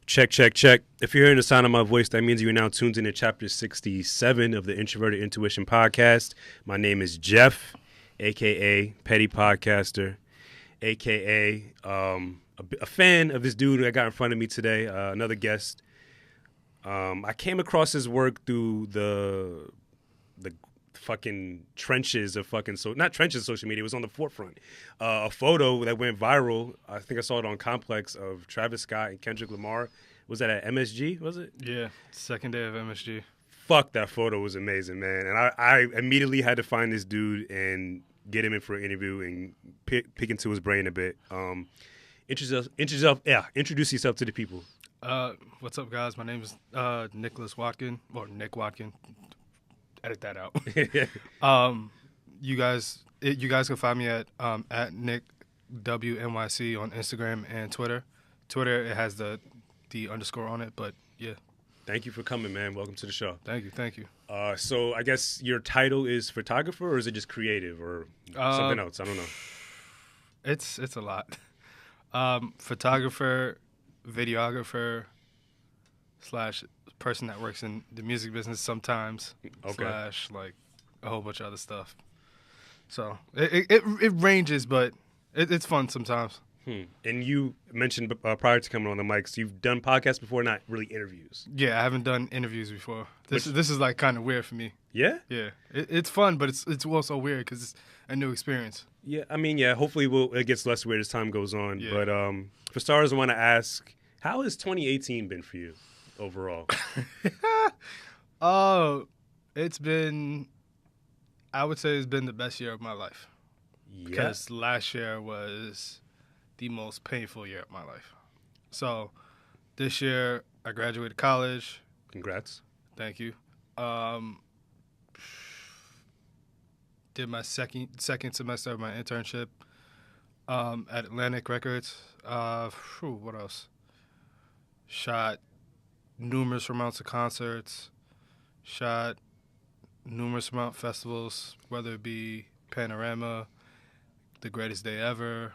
Check, check, check. If you're hearing the sound of my voice, that means you're now tuned in to chapter 67 of the Introverted Intuition podcast. My name is Jeff, a.k.a. Petty Podcaster, a.k.a. A fan of this dude that got in front of me today, another guest. I came across his work through the fucking trenches of not trenches of social media. It was on the forefront. A photo that went viral. I think I saw it on Complex of Travis Scott and Kendrick Lamar. Was that at MSG? Was it? Yeah, second day of MSG. Fuck, that photo was amazing, man. And I immediately had to find this dude and get him in for an interview and pick into his brain a bit. Introduce yourself to the people. What's up, guys? My name is Nicholas Watkin, or Nick Watkin. Edit that out. You guys can find me at Nick WNYC on Instagram and Twitter. Twitter, it has the underscore on it, but yeah. Thank you for coming, man. Welcome to the show. Thank you. So I guess your title is photographer, or is it just creative, or something else? I don't know. It's a lot. Photographer, videographer, / person that works in the music business sometimes. Okay. / like a whole bunch of other stuff. So it ranges, but it's fun sometimes. And you mentioned prior to coming on the mics, you've done podcasts before, not really interviews. Yeah, I haven't done interviews before. This is like kind of weird for me. Yeah? Yeah. It's fun, but it's also weird because it's a new experience. Yeah, I mean, hopefully it gets less weird as time goes on. Yeah. But for starters, I want to ask, how has 2018 been for you overall? Oh, I would say it's been the best year of my life. Yeah. Because last year was the most painful year of my life. So this year, I graduated college. Congrats. Thank you. Did my second semester of my internship at Atlantic Records. What else? Shot numerous amounts of concerts. Shot numerous amount of festivals, whether it be Panorama, The Greatest Day Ever.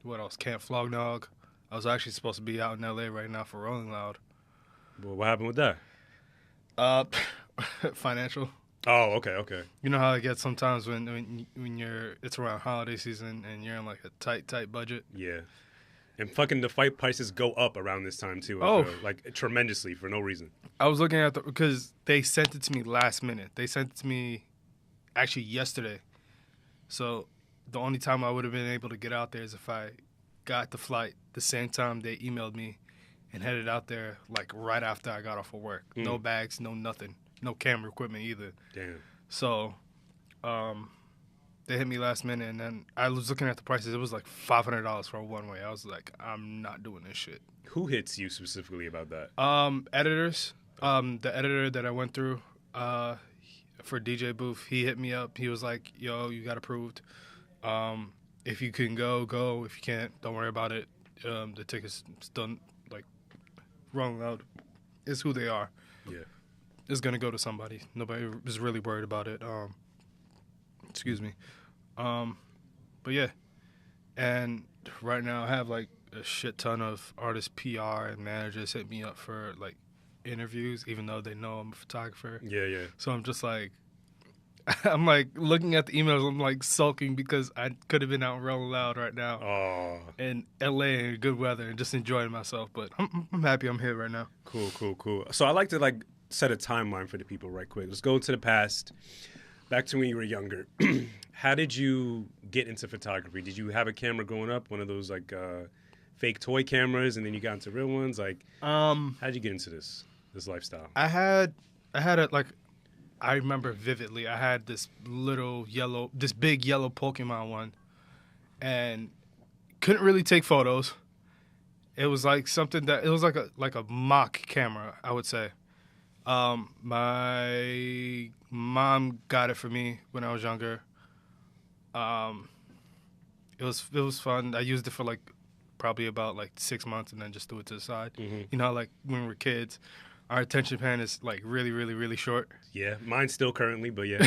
What else? Camp Flognog. I was actually supposed to be out in L.A. right now for Rolling Loud. Well, what happened with that? Financial. Oh, okay. You know how it gets sometimes when it's around holiday season and you're in like a tight budget. Yeah. And fucking the fight prices go up around this time too. I feel, like tremendously for no reason. I was looking at because they sent it to me last minute. They sent it to me actually yesterday. So the only time I would have been able to get out there is if I got the flight the same time they emailed me and headed out there like right after I got off of work. No bags, no nothing. No camera equipment either. Damn. So they hit me last minute, and then I was looking at the prices. It was like $500 for a one-way. I was like, I'm not doing this shit. Who hits you specifically about that? Editors. The editor that I went through for DJ Booth, he hit me up. He was like, yo, you got approved. If you can go. If you can't, don't worry about it. The tickets still, like, Rolling Loud is who they are. Yeah. It's going to go to somebody. Nobody is really worried about it. Excuse me. But yeah. And right now I have like a shit ton of artist PR and managers hit me up for like interviews, even though they know I'm a photographer. Yeah. So I'm just like, I'm like looking at the emails. I'm like sulking because I could have been out Rolling Loud right now. Oh. In LA in good weather and just enjoying myself. But I'm happy I'm here right now. Cool. So I like to like set a timeline for the people right quick. Let's go into the past, back to when you were younger. How did you get into photography? Did you have a camera growing up, one of those like fake toy cameras, and then you got into real ones? Like, how did you get into this lifestyle? I had a like, I remember vividly. I had this big yellow Pokemon one, and couldn't really take photos. It was like it was like a mock camera, I would say. My mom got it for me when I was younger. It was fun. I used it for like probably about like 6 months and then just threw it to the side. Mm-hmm. You know, like when we were kids, our attention span is like really, really, really short. Yeah, mine's still currently, but yeah.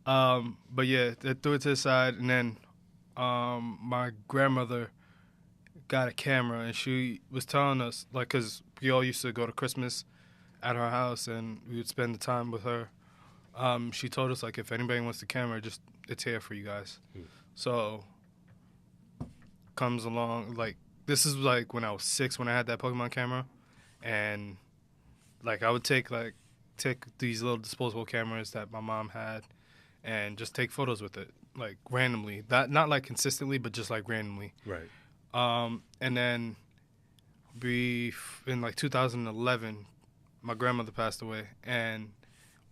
But yeah, they threw it to the side, and then my grandmother got a camera, and she was telling us, like, because we all used to go to Christmas at her house, and we would spend the time with her. She told us, like, if anybody wants the camera, just it's here for you guys. So comes along, like, this is like when I was 6 when I had that Pokemon camera, and like I would take these little disposable cameras that my mom had, and just take photos with it, like randomly. Not like consistently, but just like randomly. Right. And then in like 2011, my grandmother passed away, and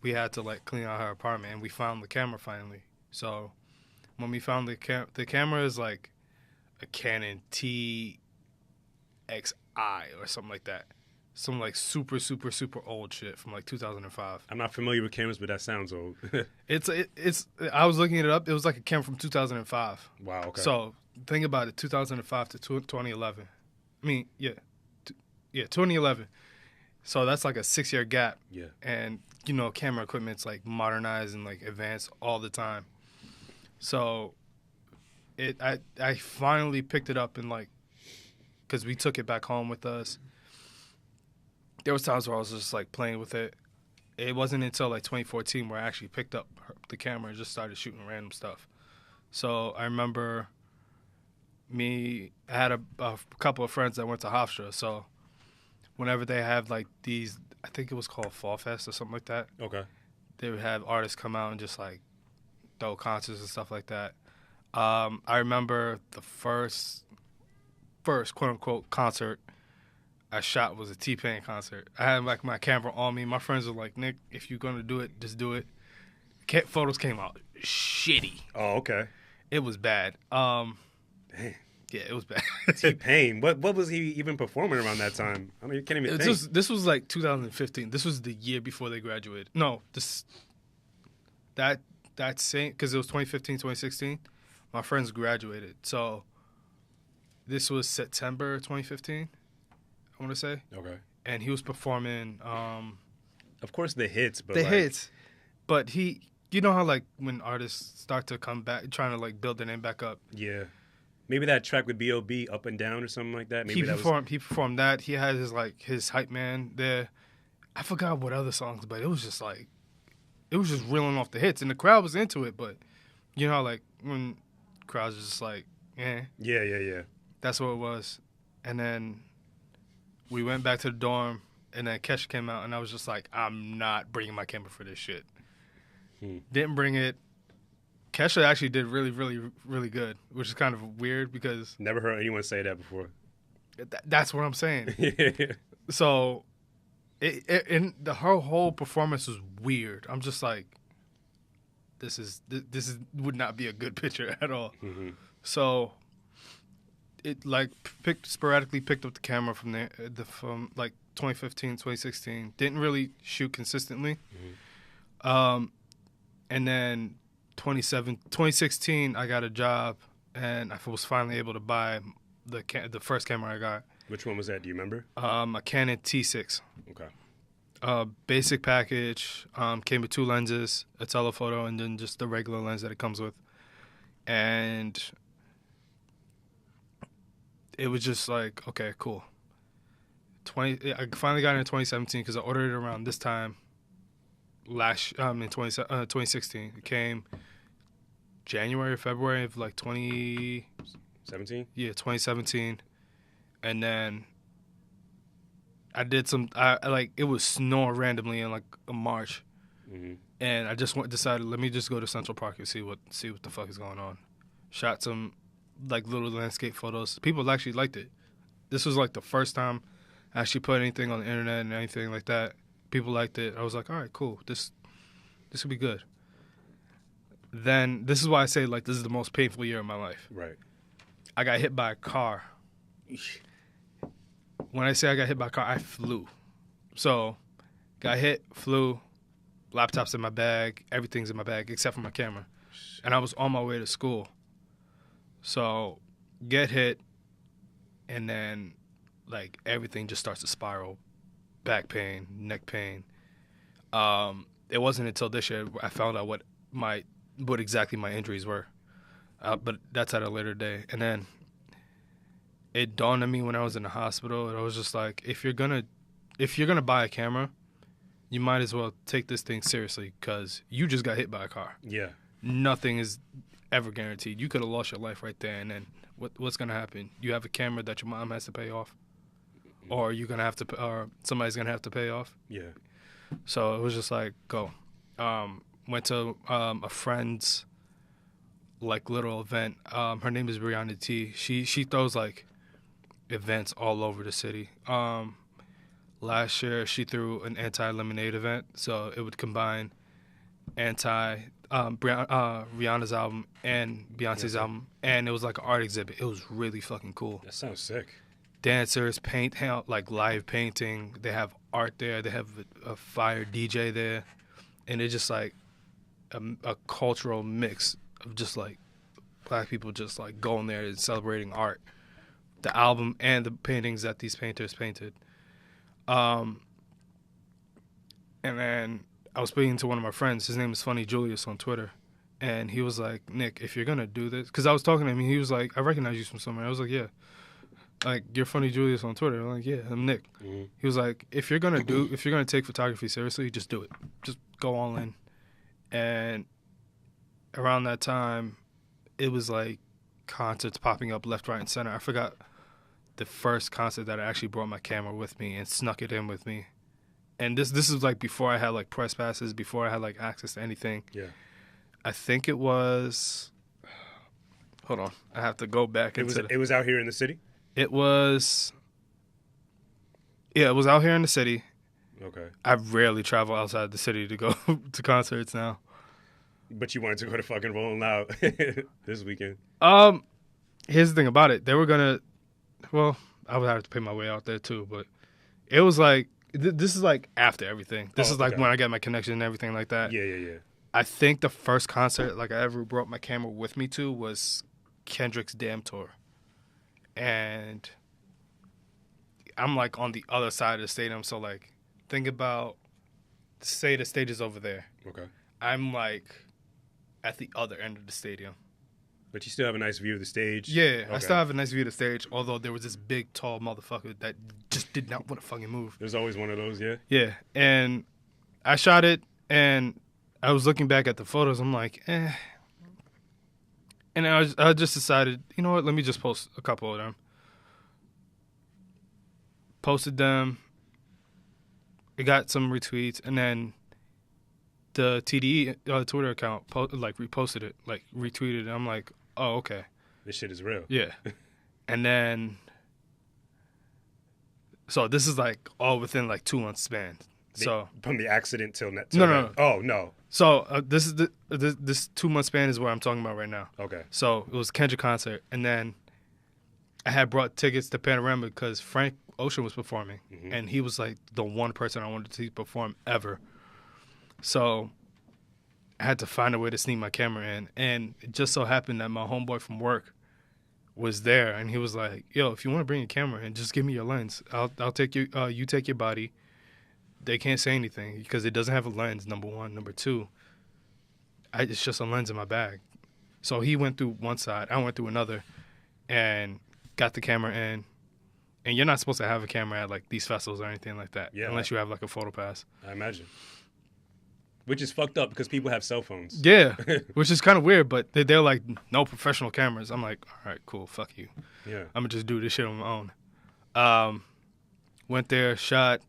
we had to like clean out her apartment, and we found the camera finally. So when we found the camera is like a Canon TXI or something like that. Some like super, super, super old shit from like 2005. I'm not familiar with cameras, but that sounds old. It's I was looking it up. It was like a camera from 2005. Wow, okay. So think about it, 2005 to 2011. I mean, yeah, 2011. So that's like a 6-year gap. Yeah. And, camera equipment's like modernized and like advanced all the time. So I finally picked it up and like, because we took it back home with us. There was times where I was just like playing with it. It wasn't until like 2014 where I actually picked up the camera and just started shooting random stuff. So I remember I had a couple of friends that went to Hofstra. So whenever they have like these, I think it was called Fall Fest or something like that. Okay. They would have artists come out and just like throw concerts and stuff like that. I remember the first quote unquote concert I shot was a T-Pain concert. I had like my camera on me. My friends were like, "Nick, if you're gonna do it, just do it." Photos came out shitty. Oh, okay. It was bad. Damn. Yeah, it was bad. T-Pain. What was he even performing around that time? I mean, you can't even think. This was like 2015. This was the year before they graduated. No, that same, because it was 2015, 2016. My friends graduated, so this was September 2015. I want to say. Okay. And he was performing. Of course, the hits, but hits, but you know how like when artists start to come back, trying to like build their name back up. Yeah. Maybe that track with B.O.B. Up and Down or something like that. Maybe he performed that. He had his hype man there. I forgot what other songs, but it was just reeling off the hits, and the crowd was into it. But you know, like when crowds are just like, eh. Yeah. That's what it was. And then we went back to the dorm, and then Kesha came out, and I was just like, I'm not bringing my camera for this shit. Didn't bring it. Kesha actually did really, really, really good, which is kind of weird because... Never heard anyone say that before. That's what I'm saying. Yeah. So, her whole performance was weird. I'm just like, this would not be a good picture at all. Mm-hmm. So, it like sporadically picked up the camera from there, from like 2015, 2016. Didn't really shoot consistently. Mm-hmm. And then 2016, I got a job, and I was finally able to buy the first camera I got. Which one was that? Do you remember? A Canon T6. Okay. Basic package. Came with 2 lenses, a telephoto, and then just the regular lens that it comes with. And it was just like, okay, cool. I finally got it in 2017 because I ordered it around this time. In 2016, it came January or February of like 2017. Yeah, 2017, and then I did some. I like it was snowing randomly in like March, mm-hmm. and I just decided let me just go to Central Park and see what the fuck is going on. Shot some like little landscape photos. People actually liked it. This was like the first time I actually put anything on the internet and anything like that. People liked it. I was like, all right, cool. This will be good. Then this is why I say like this is the most painful year of my life. Right. I got hit by a car. When I say I got hit by a car, I flew. So, got hit, flew, laptop's in my bag, everything's in my bag except for my camera. And I was on my way to school. So, get hit, and then like everything just starts to spiral. Back pain, neck pain. It wasn't until this year I found out what exactly my injuries were, but that's at a later day. And then it dawned on me when I was in the hospital, and I was just like, if you're gonna buy a camera, you might as well take this thing seriously because you just got hit by a car. Yeah. Nothing is ever guaranteed. You could have lost your life right there, and then what's gonna happen? You have a camera that your mom has to pay off, or you're gonna have to, or somebody's gonna have to pay off. Yeah. So it was just like go. Went to a friend's like little event. Her name is Brianna T. She throws like events all over the city. Last year she threw an anti-lemonade event, so it would combine Rihanna's album and Beyonce's album, and it was like an art exhibit. It was really fucking cool. That sounds sick. Dancers, like live painting. They have art there. They have a fire DJ there, and it's just like a cultural mix of just like black people just like going there and celebrating art, the album and the paintings that these painters painted. And then I was speaking to one of my friends. His name is Funny Julius on Twitter. And he was like, Nick, if you're going to do this, because I was talking to him, and he was like, I recognize you from somewhere. I was like, yeah. Like, you're Funny Julius on Twitter. I'm like, yeah, I'm Nick. Mm-hmm. He was like, if you're going to take photography seriously, just do it. Just go all in. And around that time, it was like concerts popping up left, right, and center. I forgot the first concert that I actually brought my camera with me and snuck it in with me. And this is like before I had like press passes, before I had like access to anything. Yeah. I think it was. Hold on, I have to go back. It was out here in the city. It was. Yeah, it was out here in the city. Okay. I rarely travel outside the city to go to concerts now. But you wanted to go to fucking Rolling Loud this weekend. Here's the thing about it. They were gonna. Well, I would have to pay my way out there too, but it was like this is like after everything. This is like when I got my connection and everything like that. Yeah. I think the first concert like I ever brought my camera with me to was Kendrick's Damn Tour, and I'm like on the other side of the stadium. So like, think about, say the stage is over there. Okay. I'm like at the other end of the stadium. But you still have a nice view of the stage? Yeah, okay. I still have a nice view of the stage, although there was this big, tall motherfucker that just did not want to fucking move. There's always one of those, yeah? Yeah, and I shot it, and I was looking back at the photos, I'm like, eh. And I just decided, you know what, let me just post a couple of them. Posted them. It got some retweets, and then the TDE Twitter account reposted it, like retweeted it. I'm like, oh, okay. This shit is real. Yeah. And then, so this is like all within like 2 months span. So from the accident till net. No. Oh no. So this is this 2 month span is what I'm talking about right now. Okay. So it was Kendrick concert, and then I had brought tickets to Panorama because Frank Ocean was performing, and he was like the one person I wanted to see perform ever. So I had to find a way to sneak my camera in, and it just so happened that my homeboy from work was there, and he was like, "Yo, if you want to bring your camera in, just give me your lens. I'll take you. You take your body. They can't say anything because it doesn't have a lens. Number one, number two, it's just a lens in my bag." So he went through one side, I went through another, and got the camera in. And you're not supposed to have a camera at like these festivals or anything like that, unless you have like a photo pass. I imagine. Which is fucked up because people have cell phones. Yeah, which is kind of weird, but they're like, no professional cameras. I'm like, all right, cool, fuck you. Yeah. I'm going to just do this shit on my own. Went there, shot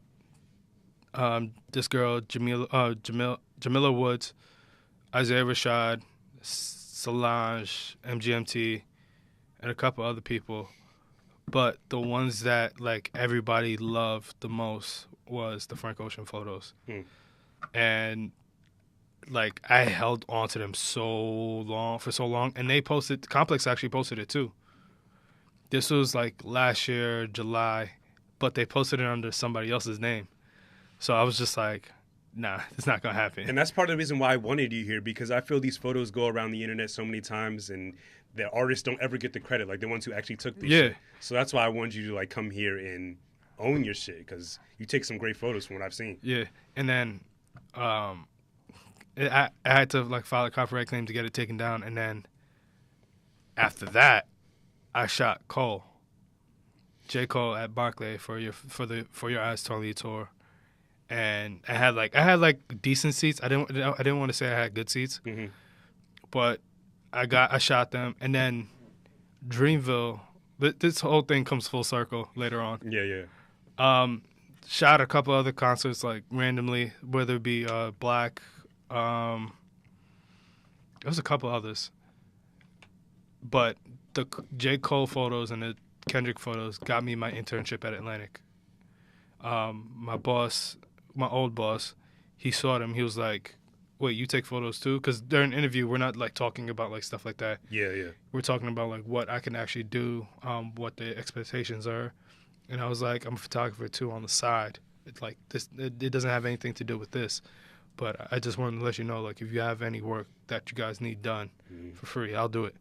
this girl, Jamila Woods, Isaiah Rashad, Solange, MGMT, and a couple other people. But the ones that like everybody loved the most was the Frank Ocean photos. And like I held on to them for so long, and they posted. Complex actually posted it too. This was like last year, July, but they posted it under somebody else's name. So I was just like, nah, it's not gonna happen. And that's part of the reason why I wanted you here, because I feel these photos go around the internet so many times, and the artists don't ever get the credit, like the ones who actually took this shit. So that's why I wanted you to like come here and own your shit, because you take some great photos from what I've seen. Yeah, and then I had to like file a copyright claim to get it taken down, and then after that, I shot Cole. J. Cole at Barclay for your Eyes to Only tour, and I had like decent seats. I didn't want to say I had good seats, but I shot them, and then Dreamville. This whole thing comes full circle later on. Yeah. Shot a couple other concerts like randomly, whether it be Black. There was a couple others, but the J. Cole photos and the Kendrick photos got me my internship at Atlantic. My old boss, he saw them. He was like, "Wait, you take photos too?" Because during an interview, we're not like talking about like stuff like that. Yeah. We're talking about like what I can actually do, what the expectations are, and I was like, "I'm a photographer too on the side. It's like this. It doesn't have anything to do with this, but I just wanted to let you know, like, if you have any work that you guys need done for free, I'll do it."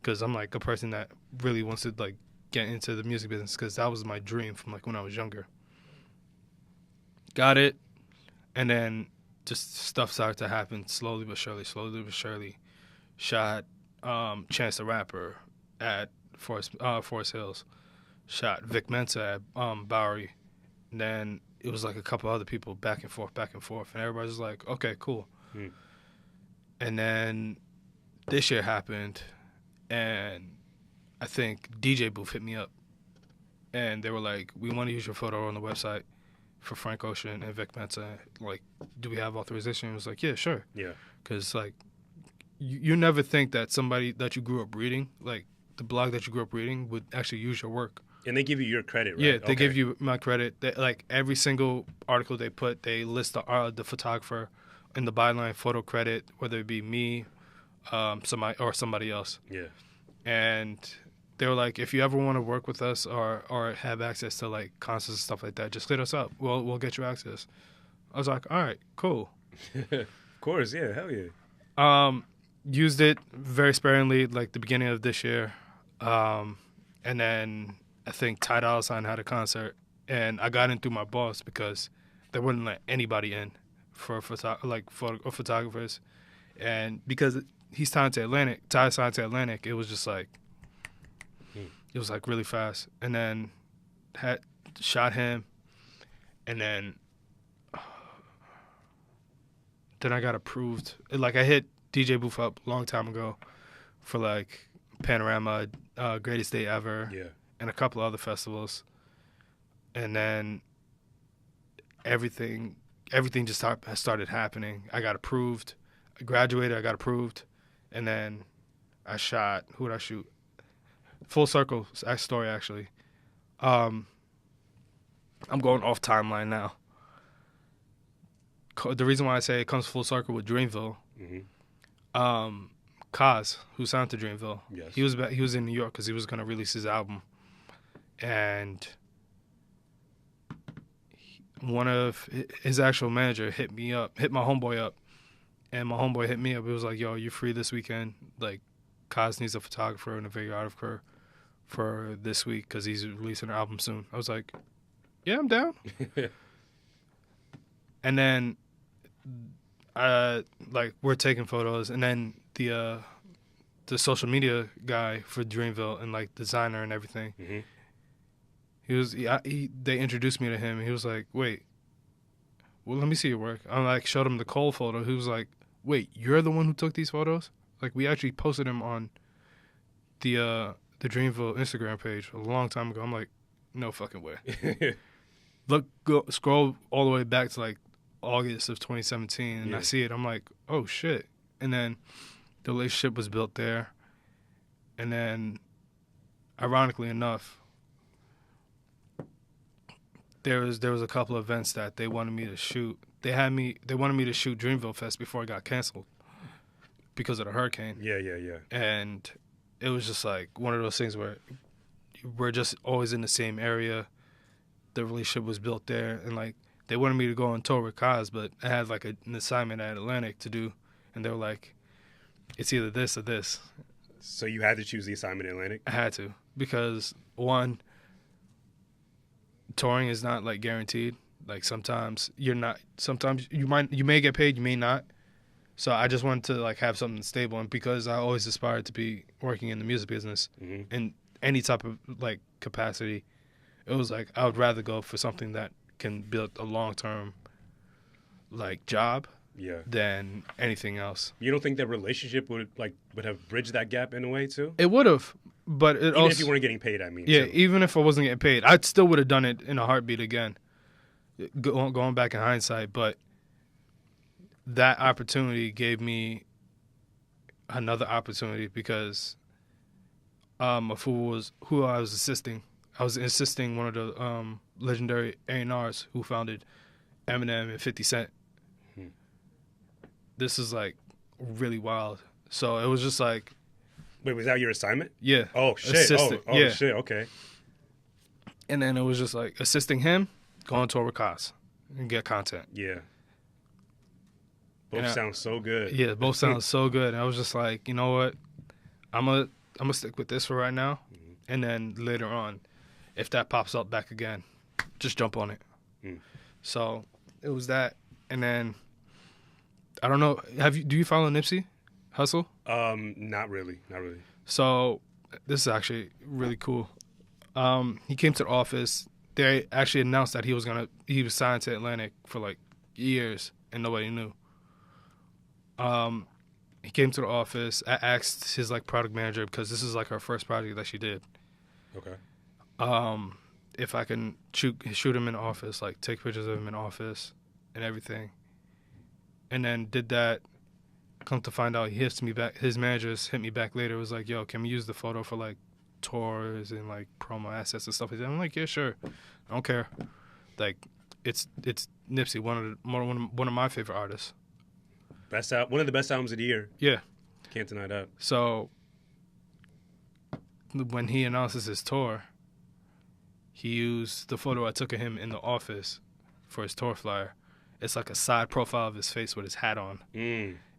Because I'm like a person that really wants to like get into the music business, because that was my dream from like when I was younger. Got it, and then just stuff started to happen slowly but surely. Shot Chance the Rapper at Forest Hills. Shot Vic Mensa at Bowery. And then it was like a couple other people back and forth. And everybody was like, okay, cool. And then this year happened, and I think DJ Booth hit me up. And they were like, we want to use your photo on the website for Frank Ocean and Vic Mensa. Like, do we have authorization? I was like, yeah, sure. Yeah. Because, like, you never think that somebody that you grew up reading, like the blog that you grew up reading, would actually use your work. And they give you your credit, right? Yeah, they give you my credit. Like, every single article they put, they list the photographer in the byline, photo credit, whether it be me, somebody else. Yeah. And they were like, if you ever want to work with us or have access to like concerts and stuff like that, just hit us up. We'll get you access. I was like, all right, cool. Of course, yeah, hell yeah. Used it very sparingly, like the beginning of this year, and then I think Ty Dolla $ign had a concert, and I got in through my boss because they wouldn't let anybody in for photographers, and because he's signed to Atlantic, Ty signed to Atlantic, it was just like. It was like really fast, and then had shot him, and then I got approved. Like, I hit DJ Booth up a long time ago for like Panorama, Greatest Day Ever, and a couple other festivals, and then everything just started happening. I got approved. I graduated. I got approved, and then I shot. Who did I shoot? Full circle story, actually. I'm going off timeline now. The reason why I say it comes full circle with Dreamville, Kaz, who signed to Dreamville, yes. he was in New York because he was going to release his album. And one of his actual manager hit my homeboy up. And my homeboy hit me up. It was like, yo, you free this weekend? Like, Kaz needs a photographer and a videographer for this week because he's releasing an album soon. I was like, yeah, I'm down. And then we're taking photos, and then the social media guy for Dreamville and like designer and everything, they introduced me to him, and he was like, wait, well, let me see your work. I like showed him the Cole photo. He was like, wait, you're the one who took these photos? Like, we actually posted them on the Dreamville Instagram page a long time ago. I'm like, no fucking way. Scroll all the way back to like August of 2017, and I see it. I'm like, oh shit. And then the relationship was built there. And then, ironically enough, there was a couple of events that they wanted me to shoot. They wanted me to shoot Dreamville Fest before it got canceled because of the hurricane. Yeah. And it was just like one of those things where we're just always in the same area. The relationship was built there, and like they wanted me to go on tour with Kaz, but I had like an assignment at Atlantic to do, and they were like, it's either this or this. So you had to choose the assignment at Atlantic? I had to, because one, touring is not like guaranteed. Like sometimes you may get paid, you may not. So I just wanted to like have something stable, and because I always aspired to be working in the music business in any type of like capacity, it was like I would rather go for something that can build a long-term like job Yeah. than anything else. You don't think that relationship would have bridged that gap in a way too? It would have, but it Even also if you weren't getting paid, I mean. yeah, Too. even if I wasn't getting paid, I still would have done it in a heartbeat again. Going back in hindsight, but that opportunity gave me another opportunity because of who I was assisting. I was assisting one of the legendary A&Rs who founded Eminem and 50 Cent. This is like really wild. So it was just like, Wait, was that your assignment? yeah. Oh shit! Assistant, Oh yeah. shit! Okay. And then it was just like assisting him, going to Ricas and get content. Yeah. Both And sound so good. Yeah, both sound so good. And I was just like, you know what? I'm gonna stick with this for right now, and then later on, if that pops up back again, just jump on it. So it was that, and then I don't know. Do you follow Nipsey Hussle? Not really. So this is actually really cool. He came to the office. They actually announced that he was signed to Atlantic for like years, and nobody knew. He came to the office. I asked his like product manager, because this is like her first project that she did. Okay. If I can shoot him in the office, like take pictures of him in the office and everything. And then did that. Come to find out, he hits me back. His managers hit me back later. It was like, yo, can we use the photo for like tours and like promo assets and stuff like that? I'm like, yeah, sure. I don't care. Like, it's Nipsey, one of my favorite artists. One of the best albums of the year. Yeah. Can't deny that. So when he announces his tour, he used the photo I took of him in the office for his tour flyer. It's like a side profile of his face with his hat on.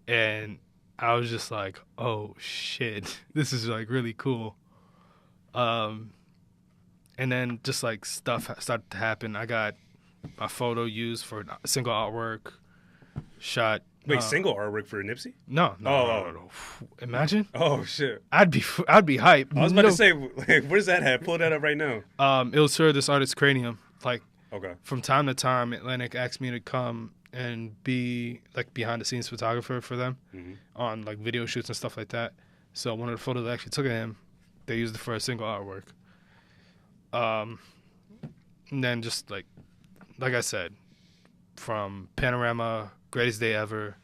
And I was just like, oh, shit. This is like really cool. And then just like stuff started to happen. I got my photo used for single artwork, shot. Wait, single artwork for Nipsey? No. Imagine. Oh shit! I'd be hyped. I was about to say, like, where's that at? Pull that up right now. It was for this artist Cranium. Like, okay. From time to time, Atlantic asked me to come and be like behind the scenes photographer for them on like video shoots and stuff like that. So one of the photos I actually took of him, they used it for a single artwork. And then just like I said, from Panorama, Greatest Day Ever,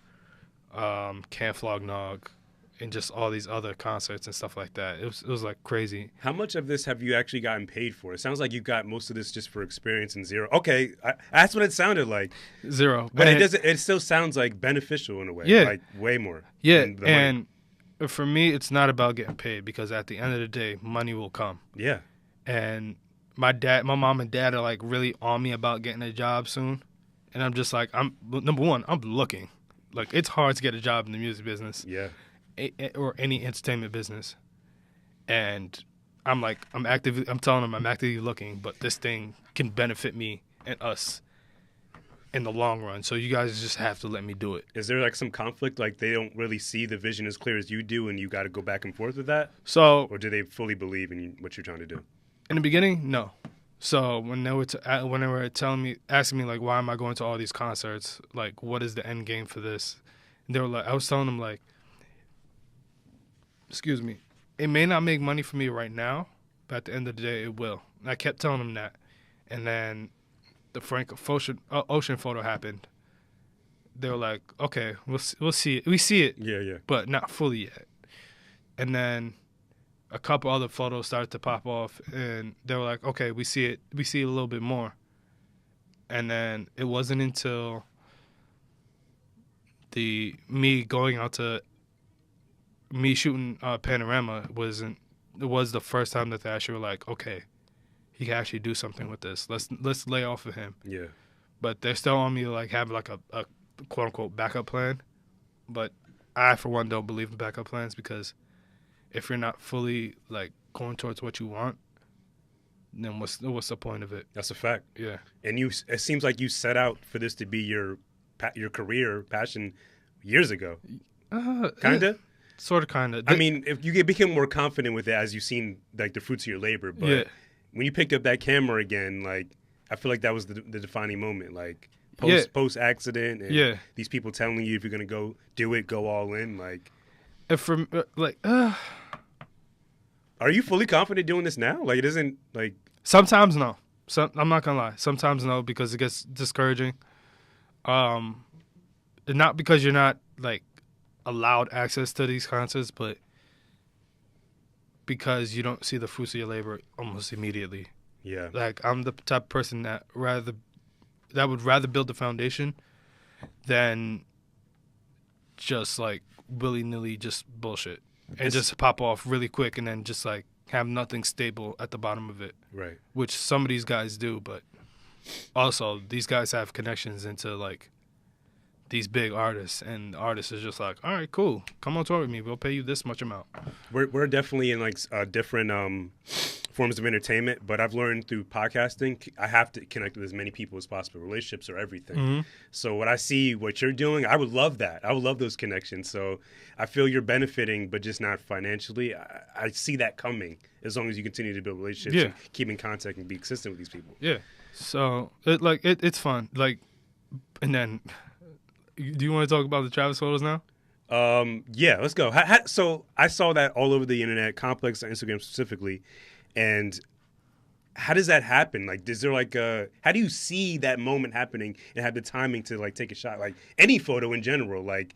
Camp Flog Nog, and just all these other concerts and stuff like that. It was like crazy. How much of this have you actually gotten paid for? It sounds like you got most of this just for experience and zero. Okay, that's what it sounded like. Zero. But it still sounds like beneficial in a way. Yeah. Like way more. Yeah, and for me, it's not about getting paid, because at the end of the day, money will come. Yeah. And my mom and dad are like really on me about getting a job soon. And I'm just like, number one, I'm looking. Like, it's hard to get a job in the music business. Yeah. Or any entertainment business. And I'm telling them I'm actively looking, but this thing can benefit me and us in the long run. So you guys just have to let me do it. Is there like some conflict? Like they don't really see the vision as clear as you do, and you got to go back and forth with that? So, or do they fully believe in what you're trying to do? In the beginning, no. So when they were asking me like, why am I going to all these concerts? Like, what is the end game for this? And they were like, I was telling them like, excuse me, it may not make money for me right now, but at the end of the day, it will. And I kept telling them that. And then the Frank Ocean photo happened. They were like, okay, we'll see it. We see it. Yeah. But not fully yet. And then a couple other photos started to pop off, and they were like, okay, we see it a little bit more. And then it wasn't until me shooting Panorama was the first time that they actually were like, okay, he can actually do something with this. Let's lay off of him. Yeah. But they're still on me to like have like a quote unquote backup plan. But I, for one, don't believe in backup plans, because if you're not fully like going towards what you want, then what's the point of it? That's a fact. Yeah. And it seems like you set out for this to be your career passion years ago. Kinda. Sort of, kinda. I mean, if you become more confident with it as you've seen like the fruits of your labor, but when you picked up that camera again, like I feel like that was the defining moment, like post accident, and these people telling you if you're gonna go do it, go all in, like. And from Are you fully confident doing this now? Like it isn't like. Sometimes no. I'm not gonna lie. Sometimes no, because it gets discouraging. Not because you're not like allowed access to these concerts, but because you don't see the fruits of your labor almost immediately. Yeah. Like I'm the type of person that would rather build the foundation than just like willy-nilly just bullshit and just pop off really quick and then just like have nothing stable at the bottom of it. Right. Which some of these guys do, but also these guys have connections into like these big artists, and the artist is just like, all right, cool, come on tour with me, we'll pay you this much amount. We're definitely in like different forms of entertainment, but I've learned through podcasting I have to connect with as many people as possible. Relationships are everything. Mm-hmm. So when I see what you're doing, I would love that. I would love those connections. So I feel you're benefiting, but just not financially. I see that coming as long as you continue to build relationships and keep in contact and be consistent with these people. Yeah. So it's fun. Like, and then. Do you want to talk about the Travis photos now? Yeah, let's go. So I saw that all over the internet, Complex on Instagram specifically, and how does that happen? Like, is there like how do you see that moment happening and have the timing to like take a shot? Like any photo in general, like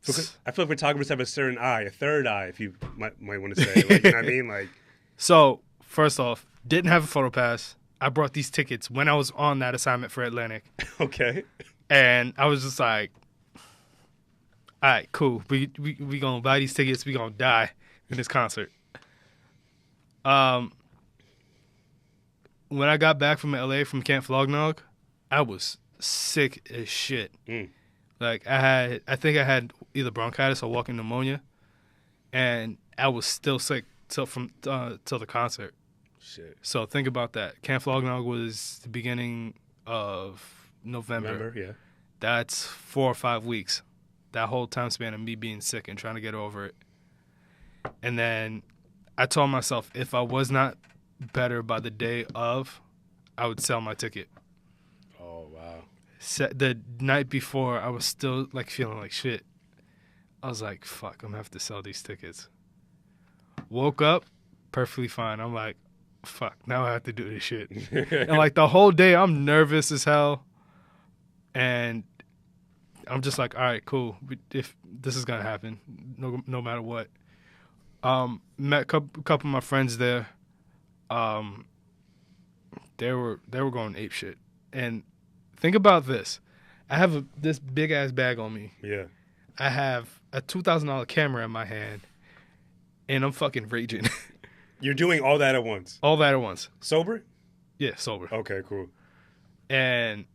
I feel like photographers have a certain eye, a third eye, if you might want to say. Like, you know what I mean? Like, so first off, didn't have a photo pass. I brought these tickets when I was on that assignment for Atlantic. Okay. And I was just like, all right, cool. We gonna buy these tickets. We gonna die in this concert. When I got back from LA from Camp Flognog, I was sick as shit. Like I think I had either bronchitis or walking pneumonia, and I was still sick till the concert. Shit. So think about that. Camp Flognog was the beginning of November, yeah. That's 4 or 5 weeks. That whole time span of me being sick and trying to get over it. And then I told myself if I was not better by the day of, I would sell my ticket. Oh, wow. The night before, I was still like feeling like shit. I was like, fuck, I'm going to have to sell these tickets. Woke up, perfectly fine. I'm like, fuck, now I have to do this shit. And like the whole day, I'm nervous as hell. And I'm just like, all right, cool. If this is gonna happen, no matter what. Met a couple of my friends there. They were going ape shit. And think about this: I have this big ass bag on me. Yeah. I have a $2,000 camera in my hand, and I'm fucking raging. You're doing all that at once. All that at once. Sober? Yeah, sober. Okay, cool. And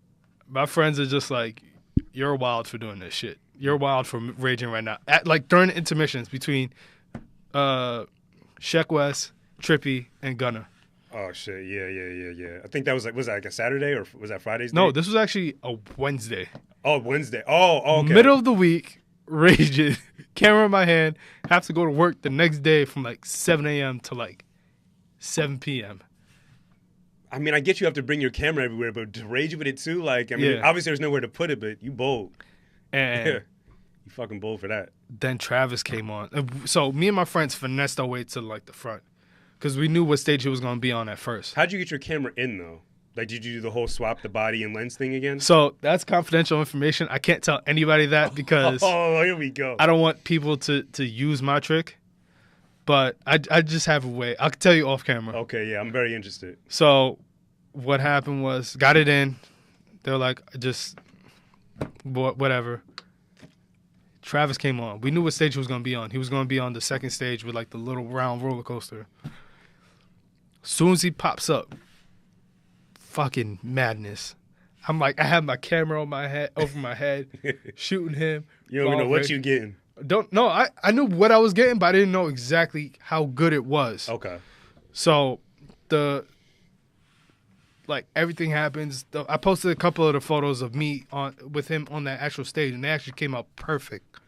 my friends are just like, you're wild for doing this shit. You're wild for raging right now. Like during intermissions between Sheck West, Trippy, and Gunna. Oh shit! Yeah. I think that was that like a Saturday or was that Friday's? No, date? this was actually a Wednesday. Oh, Wednesday. Oh, okay. Middle of the week, raging, camera in my hand. Have to go to work the next day from like 7 a.m. to like 7 p.m. I mean, I get you have to bring your camera everywhere, but to rage with it too, like, I mean, obviously there's nowhere to put it, but you bold. And you fucking bold for that. Then Travis came on. So me and my friends finessed our way to like the front because we knew what stage he was going to be on at first. How'd you get your camera in though? Like, did you do the whole swap the body and lens thing again? So that's confidential information. I can't tell anybody that because here we go. I don't want people to use my trick. But I just have a way. I can tell you off camera. Okay, yeah, I'm very interested. So what happened was, got it in. They were like, just whatever. Travis came on. We knew what stage he was going to be on. He was going to be on the second stage with like the little round roller coaster. As soon as he pops up, fucking madness. I'm like, I have my camera on my head, over my head, shooting him. You don't even know what you're getting. I knew what I was getting, but I didn't know exactly how good it was. Okay. So everything happens. I posted a couple of the photos of me with him on that actual stage, and they actually came out perfect,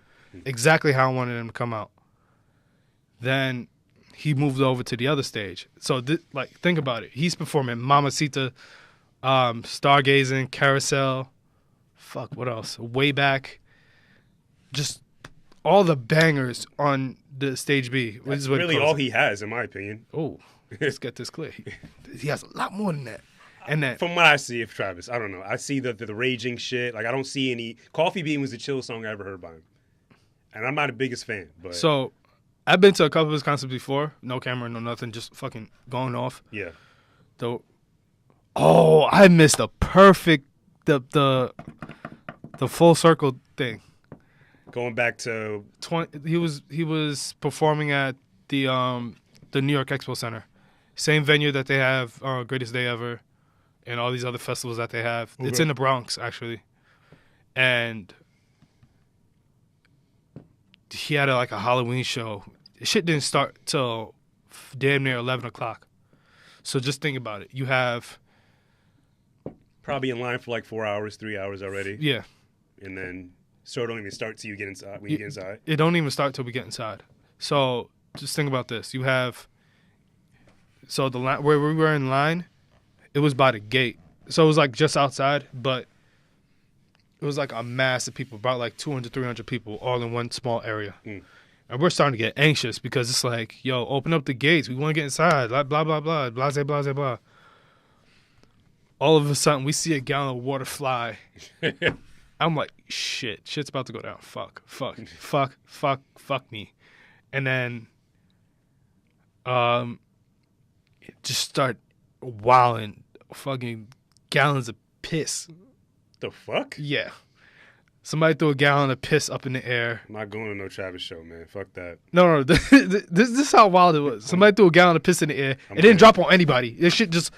exactly how I wanted them to come out. Then he moved over to the other stage. So, like, think about it. He's performing Mamacita, Stargazing, Carousel, fuck, what else? Way Back. Just all the bangers on the stage B. That's really all he has, in my opinion. Oh, let's get this clear. He has a lot more than that. And that, from what I see of Travis, I don't know. I see the raging shit. Like, I don't see any. Coffee Bean was the chill song I ever heard by him, and I'm not the biggest fan. But so, I've been to a couple of his concerts before. No camera, no nothing, just fucking going off. Yeah. Though, oh, I missed the perfect the full circle thing. Going back to He was performing at the New York Expo Center, same venue that they have Greatest Day Ever, and all these other festivals that they have. It's in the Bronx, actually. And he had a Halloween show. Shit didn't start till damn near 11 o'clock. So just think about it. You have... probably in line for like 4 hours, 3 hours already. Yeah. And then so it don't even start till you get inside. When you get inside. It don't even start till we get inside. So just think about this. You have... So the line, where we were in line, it was by the gate. So it was like just outside, but it was like a mass of people, about like 200, 300 people all in one small area. And we're starting to get anxious because it's like, yo, open up the gates. We want to get inside. Blah, blah, blah, blah, blase, blase, blah. All of a sudden, we see a gallon of water fly. I'm like, shit's about to go down. Fuck me. And then just start wilding fucking gallons of piss. The fuck? Yeah. Somebody threw a gallon of piss up in the air. I'm not going to no Travis show, man. Fuck that. No. This is how wild it was. Somebody threw a gallon of piss in the air. It didn't drop on anybody. This shit just,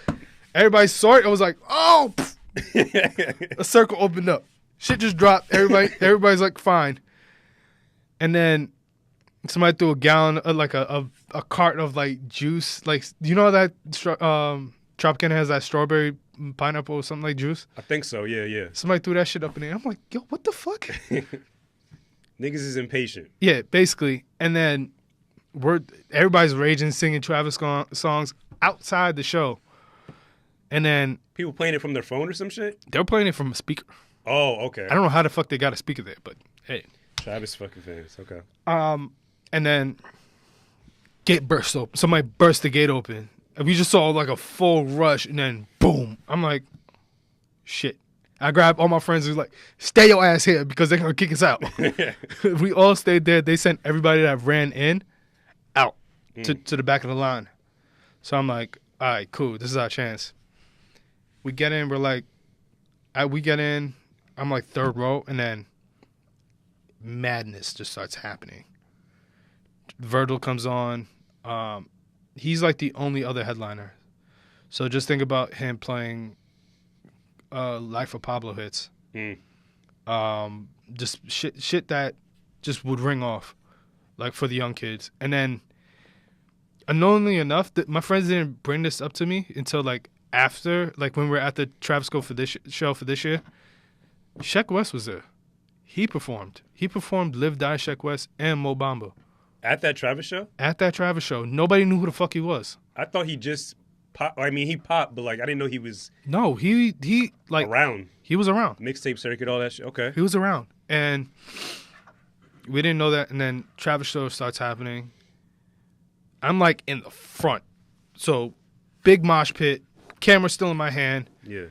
everybody saw it. It was like, oh, a circle opened up. Shit just dropped. Everybody's like, fine. And then somebody threw a gallon, like a cart of like juice. Like, you know that Tropicana has that strawberry pineapple or something like juice? I think so, yeah. Somebody threw that shit up in there. I'm like, yo, what the fuck? Niggas is impatient. Yeah, basically. And then everybody's raging, singing Travis songs outside the show. And then people playing it from their phone or some shit? They're playing it from a speaker. Oh, okay. I don't know how the fuck they got a speaker there, but hey. Travis fucking fans, okay. And then gate burst open. Somebody burst the gate open. And we just saw like a full rush, and then boom. I'm like, shit. I grabbed all my friends and was like, stay your ass here because they're going to kick us out. We all stayed there. They sent everybody that ran in out to the back of the line. So I'm like, all right, cool. This is our chance. We get in. We're like, we get in. I'm like third row, and then madness just starts happening. Virgil comes on. He's like the only other headliner. So just think about him playing Life of Pablo hits. Just shit that just would ring off, like for the young kids. And then, unknowingly enough, my friends didn't bring this up to me until like after, like when we were at the Travis Go for this show for this year. Sheck West was there. He performed. He performed Live, Die, Sheck West, and Mo Bamba. At that Travis show? At that Travis show. Nobody knew who the fuck he was. I thought he just popped. I mean, he popped, but like I didn't know he was. No, he like around. He was around. Mixtape circuit, all that shit. Okay. He was around, and we didn't know that. And then Travis show starts happening. I'm like in the front, so big mosh pit. Camera still in my hand. Yeah.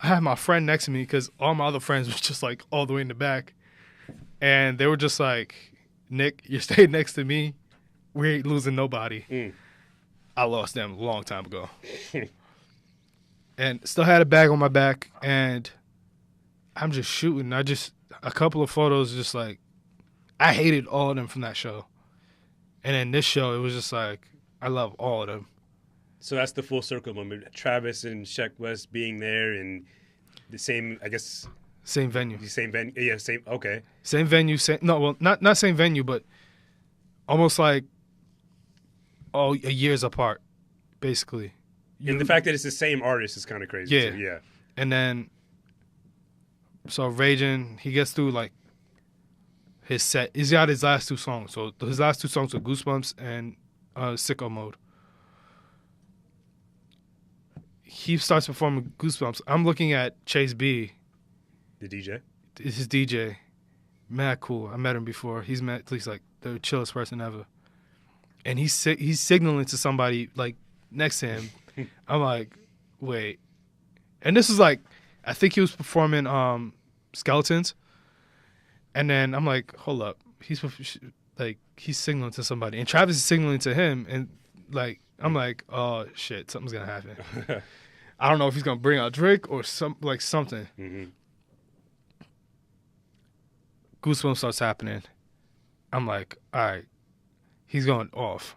I had my friend next to me because all my other friends was just like all the way in the back, and they were just like, Nick, you stayed next to me. We ain't losing nobody. I lost them a long time ago. And still had a bag on my back, and I'm just shooting. A couple of photos, just like, I hated all of them from that show. And then this show, it was just like, I love all of them. So that's the full circle moment. Travis and Sheck West being there and the same, I guess. Same venue. The same venue. Yeah, same. Okay. Same venue. Not same venue, but almost like years apart, basically. And the fact that it's the same artist is kind of crazy. Yeah. Too. Yeah. And then, so Raging, he gets through like his set. He's got his last two songs. So his last two songs were Goosebumps and Sicko Mode. He starts performing Goosebumps. I'm looking at Chase B. The DJ? His DJ. Mad cool. I met him before. He's like the chillest person ever. And he's signaling to somebody like next to him. I'm like, wait. And this is like, I think he was performing Skeletons. And then I'm like, hold up. He's signaling to somebody. And Travis is signaling to him. And like, I'm like, oh shit, something's gonna happen. I don't know if he's gonna bring out Drake or something. Mm-hmm. Goosebumps starts happening. I'm like, all right, he's going off.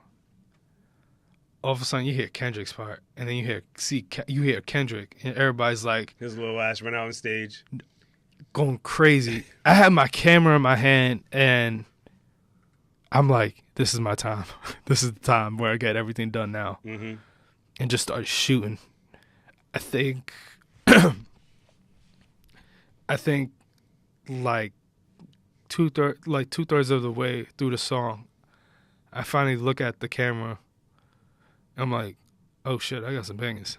All of a sudden, you hear Kendrick's part, and then you hear Kendrick, and everybody's like, his little ass run out on stage, going crazy. I had my camera in my hand, and I'm like, this is my time. This is the time where I get everything done now, mm-hmm. and just start shooting. I think like two-thirds of the way through the song, I finally look at the camera. I'm like, oh shit, I got some bangers.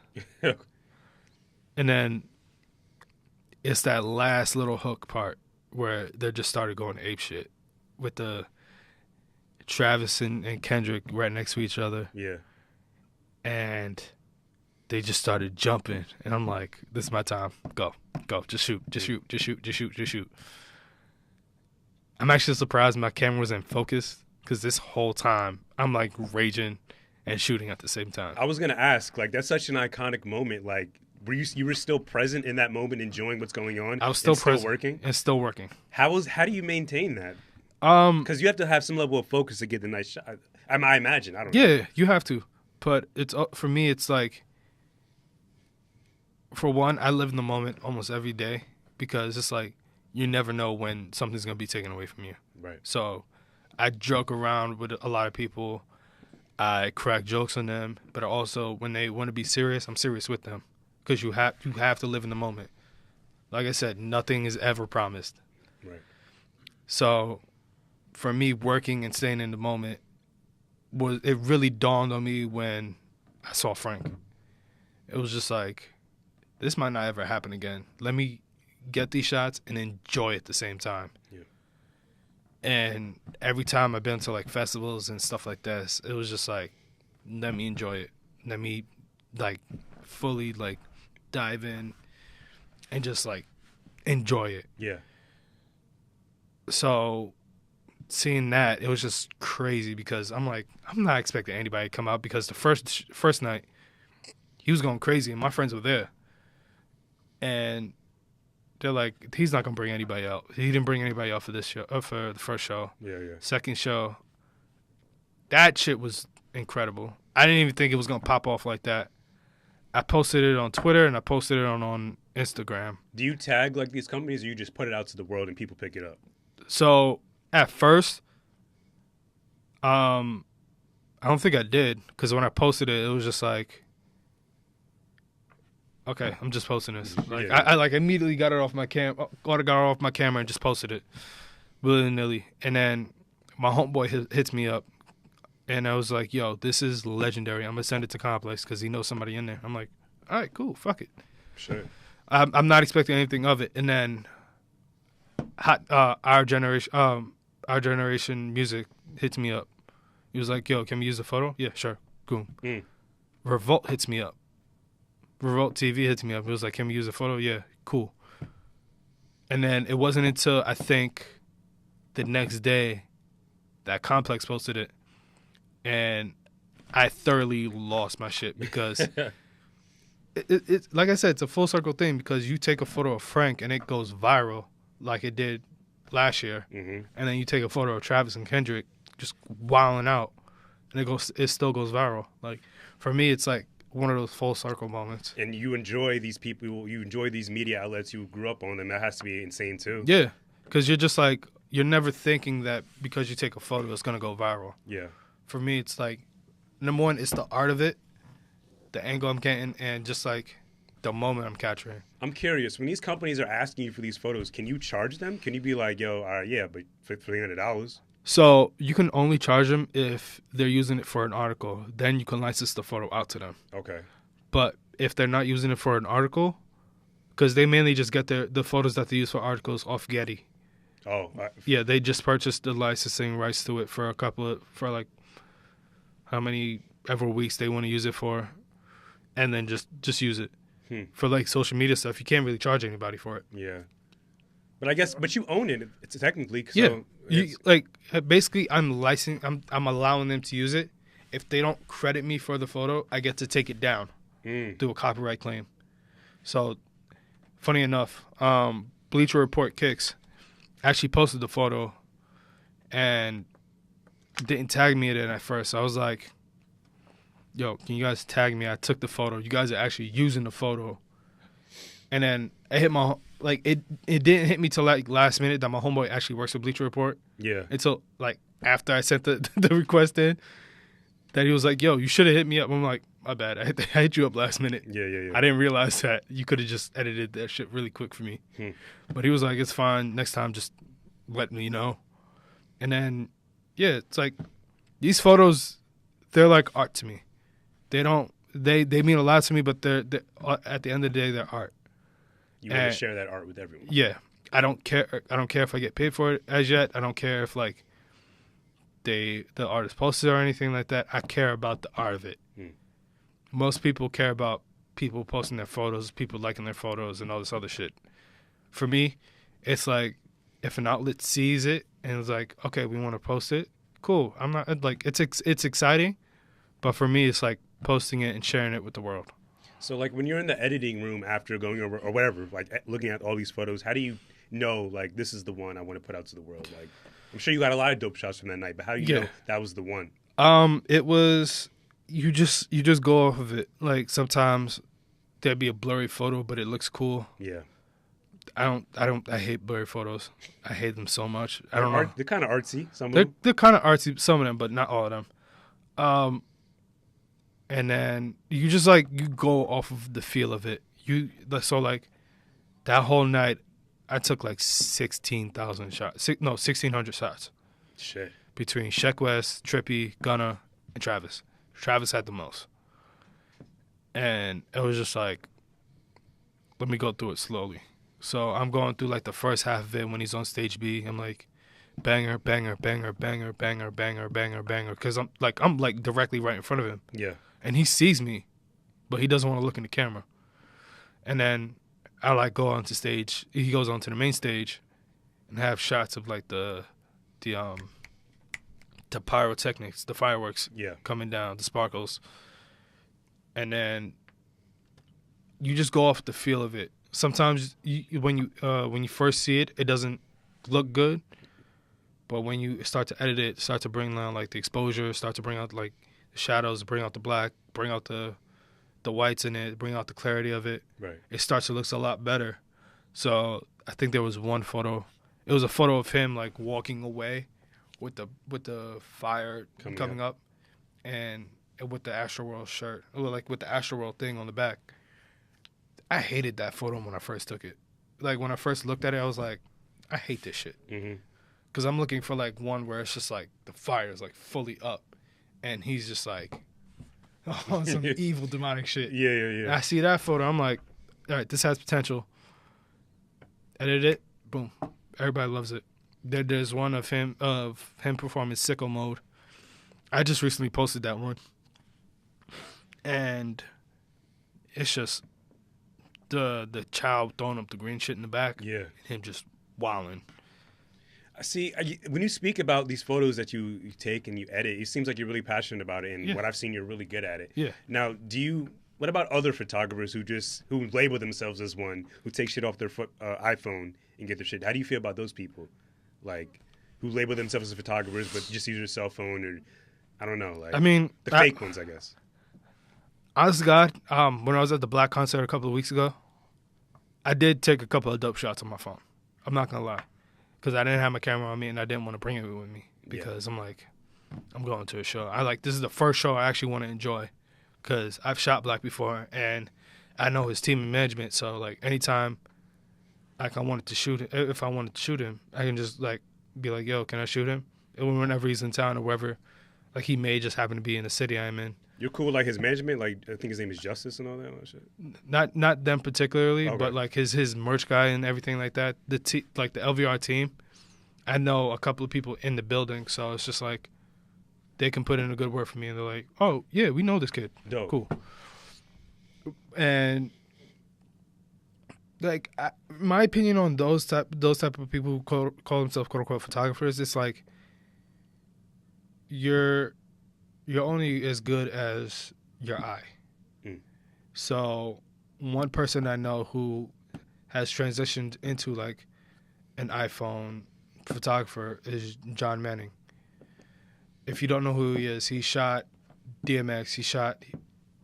And then it's that last little hook part where they just started going ape shit with the Travis and Kendrick right next to each other. Yeah. And they just started jumping. And I'm like, this is my time. Go. Just shoot. I'm actually surprised my camera was in focus because this whole time I'm like raging and shooting at the same time. I was gonna ask, like, that's such an iconic moment. Like, you were still present in that moment, enjoying what's going on? I was still present, working, and still working. How do you maintain that? Because you have to have some level of focus to get the nice shot. I imagine. I don't know. Yeah, you have to. But it's for me. It's like, for one, I live in the moment almost every day because it's like you never know when something's gonna be taken away from you. Right. So I joke around with a lot of people. I crack jokes on them, but also when they want to be serious, I'm serious with them because you have to live in the moment. Like I said, nothing is ever promised. Right. So for me, working and staying in the moment, it really dawned on me when I saw Frank. It was just like, this might not ever happen again. Let me get these shots and enjoy it at the same time. Yeah. And every time I've been to like festivals and stuff like this, it was just like, let me enjoy it. Let me like fully like dive in and just like enjoy it. Yeah. So seeing that, it was just crazy because I'm like, I'm not expecting anybody to come out because the first night he was going crazy and my friends were there. And they're like, he's not gonna bring anybody out. He didn't bring anybody out for this show, for the first show. Yeah. Second show, that shit was incredible. I didn't even think it was gonna pop off like that. I posted it on Twitter and I posted it on Instagram. Do you tag like these companies, or you just put it out to the world and people pick it up? So at first, I don't think I did because when I posted it, it was just like, okay, I'm just posting this. Like I like immediately got it off my camera and just posted it willy-nilly. And then my homeboy hits me up, and I was like, "Yo, this is legendary. I'm gonna send it to Complex because he knows somebody in there." I'm like, "All right, cool, fuck it." Sure. I'm not expecting anything of it. And then, our generation music hits me up. He was like, "Yo, can we use a photo?" Yeah, sure. Cool. Revolt hits me up. Revolt TV hits me up. It was like, can we use a photo? Yeah, cool. And then it wasn't until I think the next day that Complex posted it, and I thoroughly lost my shit because it like I said, it's a full circle thing because you take a photo of Frank and it goes viral like it did last year, and then you take a photo of Travis and Kendrick just wilding out, and it still goes viral. Like for me, it's like one of those full circle moments. And you enjoy these people, you enjoy these media outlets, you grew up on them. That has to be insane too. Yeah, because you're just like, you're never thinking that because you take a photo, it's going to go viral. Yeah. For me, it's like, number one, it's the art of it, the angle I'm getting, and just like the moment I'm capturing. I'm curious, when these companies are asking you for these photos, can you charge them? Can you be like, yo, yeah, but for $300? So you can only charge them if they're using it for an article. Then you can license the photo out to them. Okay. But if they're not using it for an article, because they mainly just get the photos that they use for articles off Getty. Oh. Yeah, they just purchased the licensing rights to it for like how many ever weeks they want to use it for, and then just use it for like social media stuff. You can't really charge anybody for it. Yeah. But you own it. It's technically. So basically, I'm allowing them to use it. If they don't credit me for the photo, I get to take it down, do a copyright claim. So, funny enough, Bleacher Report Kicks actually posted the photo and didn't tag me in it at first. I was like, "Yo, can you guys tag me? I took the photo. You guys are actually using the photo." And then it hit my it didn't hit me till like last minute that my homeboy actually works for Bleacher Report. Yeah. Until like after I sent the request in, that he was like, "Yo, you should have hit me up." I'm like, "My bad. I hit you up last minute." Yeah. I didn't realize that you could have just edited that shit really quick for me. But he was like, "It's fine. Next time, just let me know." And then, yeah, it's like these photos, they're like art to me. They mean a lot to me, but they're at the end of the day, they're art. You want to share that art with everyone. Yeah. I don't care if I get paid for it as yet. I don't care if like the artist posted or anything like that. I care about the art of it. Most people care about people posting their photos, people liking their photos, and all this other shit. For me, it's like if an outlet sees it and it's like, okay, we want to post it, cool. I'm not like it's exciting, but for me, it's like posting it and sharing it with the world. So, like, when you're in the editing room after going over or whatever, like looking at all these photos, how do you know, like, this is the one I want to put out to the world? Like, I'm sure you got a lot of dope shots from that night, but how do you know that was the one? It was you just go off of it. Like sometimes there'd be a blurry photo, but it looks cool. Yeah. I hate blurry photos. I hate them so much. I don't know. They're kind of artsy. Some of them. They're kind of artsy. Some of them, but not all of them. And then you just like you go off of the feel of it. So like that whole night, I took like 16,000 shots. 1,600 shots. Shit. Between Sheck West, Trippy, Gunna, and Travis. Travis had the most. And it was just like, let me go through it slowly. So I'm going through like the first half of it when he's on stage B. I'm like, banger, banger, banger, banger, banger, banger, banger, banger. Because I'm like directly right in front of him. Yeah. And he sees me, but he doesn't want to look in the camera. And then I like go onto stage. He goes onto the main stage and have shots of like the pyrotechnics, the fireworks coming down, the sparkles. And then you just go off the feel of it. Sometimes when you first see it, it doesn't look good. But when you start to edit it, start to bring down like the exposure, start to bring out like the shadows, bring out the black, bring out the whites in it, bring out the clarity of it. Right. It starts to look a lot better. So I think there was one photo. It was a photo of him like walking away with the fire coming up, and with the Astroworld shirt, like with the Astroworld thing on the back. I hated that photo when I first took it. Like when I first looked at it, I was like, I hate this shit. Because I'm looking for like one where it's just like the fire is like fully up, and he's just like on some evil demonic shit. Yeah. And I see that photo, I'm like, all right, this has potential. Edit it, boom, everybody loves it. There's one of him performing Sicko Mode. I just recently posted that one, and it's just the child throwing up the green shit in the back. Yeah, and him just wilding. I see. When you speak about these photos that you take and you edit, it seems like you're really passionate about it, and what I've seen, you're really good at it. Yeah. Now, what about other photographers who label themselves as one, who take shit off their iPhone and get their shit? How do you feel about those people, like who label themselves as photographers but just use their cell phone, or I don't know, like the fake ones, I guess. Honest to God, when I was at the Black concert a couple of weeks ago, I did take a couple of dope shots on my phone. I'm not gonna lie, because I didn't have my camera on me and I didn't want to bring it with me because I'm like, I'm going to a show. This is the first show I actually want to enjoy, because I've shot Black before and I know his team and management. So like anytime, like if I wanted to shoot him, I can just like be like, yo, can I shoot him? whenever he's in town or wherever. Like, he may just happen to be in the city I'm in. You're cool with, like, his management? Like, I think his name is Justice and all that shit? Not them particularly, Okay. but, like, his merch guy and everything like that. Like, the LVR team, I know a couple of people in the building, so it's just, like, they can put in a good word for me, and they're like, oh, yeah, we know this kid. Dope. Cool. And, like, my opinion on those type of people who call themselves quote-unquote photographers, it's like, you're only as good as your eye. Mm. So one person I know who has transitioned into like an iPhone photographer is John Manning. If you don't know who he is, he shot DMX. He shot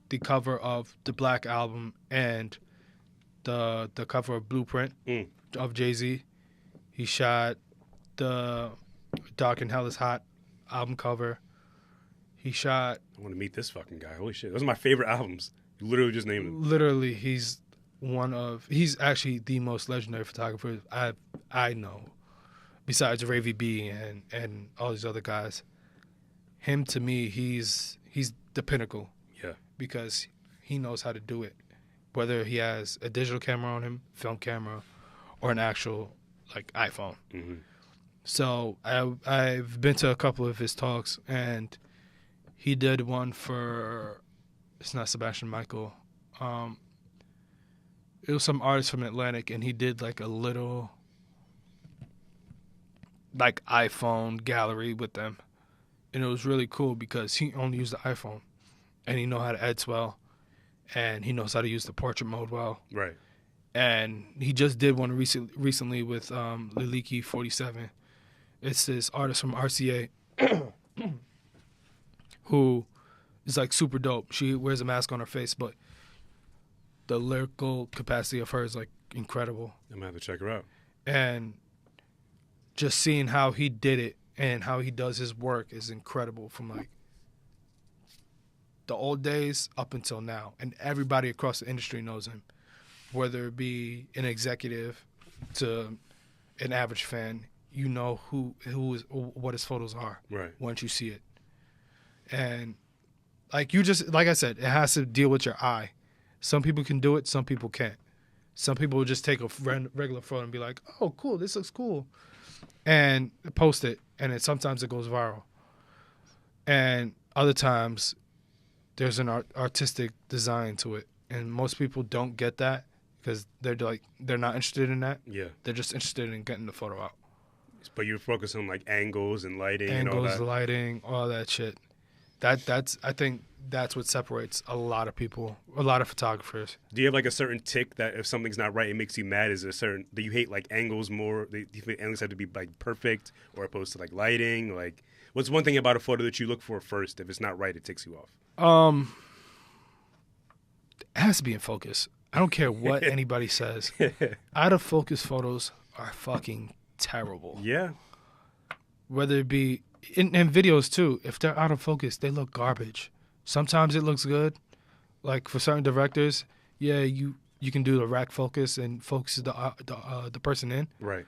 the cover of the Black Album and the cover of Blueprint of Jay-Z. He shot the Dark and Hell is Hot album cover. He shot... I want to meet this fucking guy. Holy shit. Those are my favorite albums. You literally just named them. Literally, he's actually the most legendary photographer I know, besides Ravy B and all these other guys. Him, to me, he's the pinnacle. Yeah. Because he knows how to do it. Whether he has a digital camera on him, film camera, or an actual, like, iPhone. Mm-hmm. So I've been to a couple of his talks, and he did one for, it's not Sebastian Michael. It was some artist from Atlantic, and he did like a little like iPhone gallery with them. And it was really cool because he only used the iPhone, and he knows how to edit well, and he knows how to use the portrait mode well. Right. And he just did one recently with Liliki 47. It's this artist from RCA who is like super dope. She wears a mask on her face, but the lyrical capacity of her is like incredible. I'm gonna have to check her out. And just seeing how he did it and how he does his work is incredible, from like the old days up until now. And everybody across the industry knows him, whether it be an executive to an average fan. You know who is what his photos are, right, once you see it. And like I said, it has to deal with your eye. Some people can do it, some people can't. Some people will just take a regular photo and be like, "Oh, cool, this looks cool," and post it, and sometimes it goes viral. And other times, there's an artistic design to it, and most people don't get that because they're not interested in that. Yeah, they're just interested in getting the photo out. But you're focused on like angles and lighting and all that. Angles, lighting, all that shit. I think that's what separates a lot of people, a lot of photographers. Do you have like a certain tick that if something's not right, it makes you mad? Is there a certain, do you hate like angles more? Do you think angles have to be like perfect or opposed to like lighting? Like, what's one thing about a photo that you look for first? If it's not right, it ticks you off. It has to be in focus. I don't care what anybody says. Out of focus photos are fucking terrible. Yeah. Whether it be in videos too, if they're out of focus, they look garbage. Sometimes it looks good. Like for certain directors, yeah, you can do the rack focus and focus the person in. Right.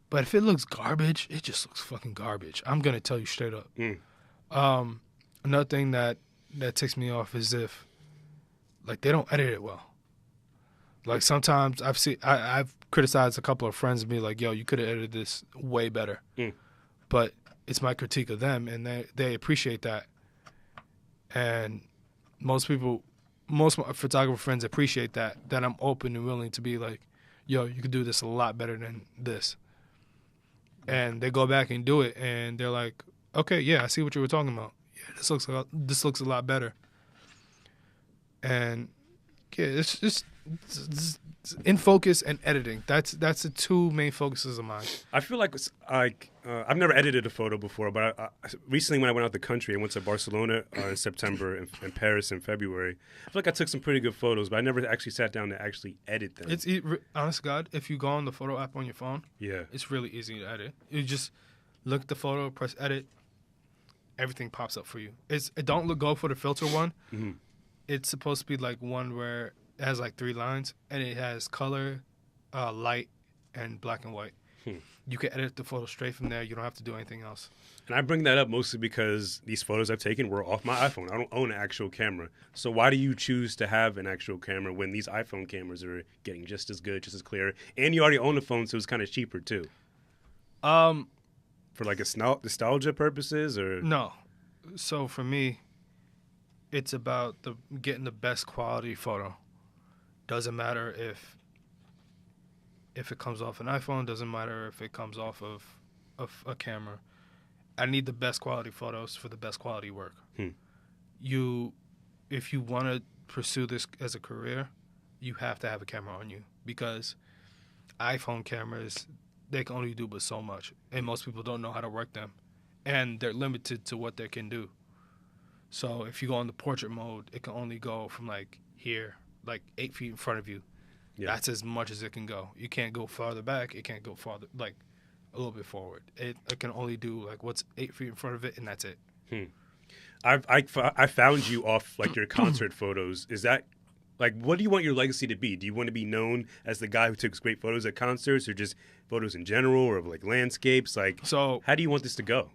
But if it looks garbage, it just looks fucking garbage. I'm gonna tell you straight up. Another thing that ticks me off is if like they don't edit it well. Like sometimes I've criticized a couple of friends and be like, "Yo, you could have edited this way better." But it's my critique of them, and they appreciate that. And most my photographer friends appreciate that I'm open and willing to be like, "Yo, you could do this a lot better than this." And they go back and do it, and they're like, "Okay, yeah, I see what you were talking about. Yeah, this looks a lot better." And yeah, it's just in focus and editing. That's the two main focuses of mine. I feel like I've never edited a photo before, but I recently when I went out the country, I went to Barcelona in September and Paris in February. I feel like I took some pretty good photos, but I never actually sat down to actually edit them. It's honest to God, if you go on the photo app on your phone, yeah, it's really easy to edit. You just look at the photo, press edit, everything pops up for you. Go for the filter one. Mm-hmm. It's supposed to be like one where it has like 3 lines, and it has color, light, and black and white. You can edit the photo straight from there. You don't have to do anything else. And I bring that up mostly because these photos I've taken were off my iPhone. I don't own an actual camera. So why do you choose to have an actual camera when these iPhone cameras are getting just as good, just as clear? And you already own a phone, so it's kind of cheaper too. For like a nostalgia purposes, or No. So for me, it's about getting the best quality photo. Doesn't matter if it comes off an iPhone. Doesn't matter if it comes off of a camera. I need the best quality photos for the best quality work. If you want to pursue this as a career, you have to have a camera on you, because iPhone cameras, they can only do but so much, and most people don't know how to work them, and they're limited to what they can do. So if you go on the portrait mode, it can only go from like here, like 8 feet in front of you. Yeah. That's as much as it can go. You can't go farther back. It can't go farther, like a little bit forward. It can only do like what's 8 feet in front of it, and that's it. I found you off like your concert photos. Is that like, what do you want your legacy to be? Do you want to be known as the guy who took great photos at concerts, or just photos in general, or like landscapes? Like, so how do you want this to go?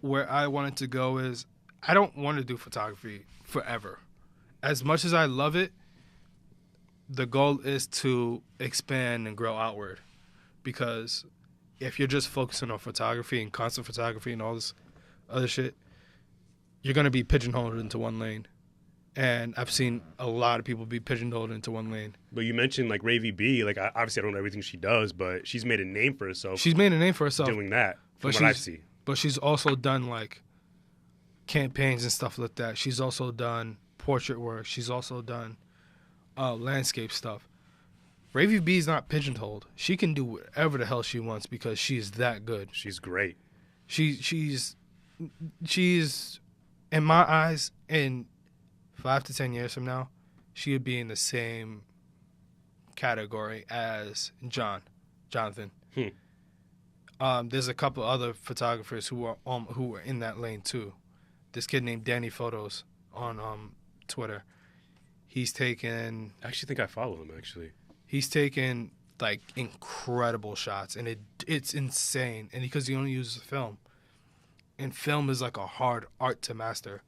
Where I want it to go is, I don't want to do photography forever. As much as I love it, the goal is to expand and grow outward. Because if you're just focusing on photography and concert photography and all this other shit, you're going to be pigeonholed into one lane. And I've seen a lot of people be pigeonholed into one lane. But you mentioned like Ravy B. Like, obviously I don't know everything she does, but she's made a name for herself. She's made a name for herself doing that, from what I see. But she's also done like campaigns and stuff like that. She's also done portrait work. She's also done landscape stuff. Ravy B is not pigeonholed. She can do whatever the hell she wants because she's that good. She's great. She's in my eyes, in 5 to 10 years from now, she would be in the same category as Jonathan. There's a couple other photographers who are in that lane too. This kid named Danny Photos on Twitter. He's taken. I actually think I follow him. Actually, he's taken like incredible shots, and it's insane. And because he only uses film, and film is like a hard art to master,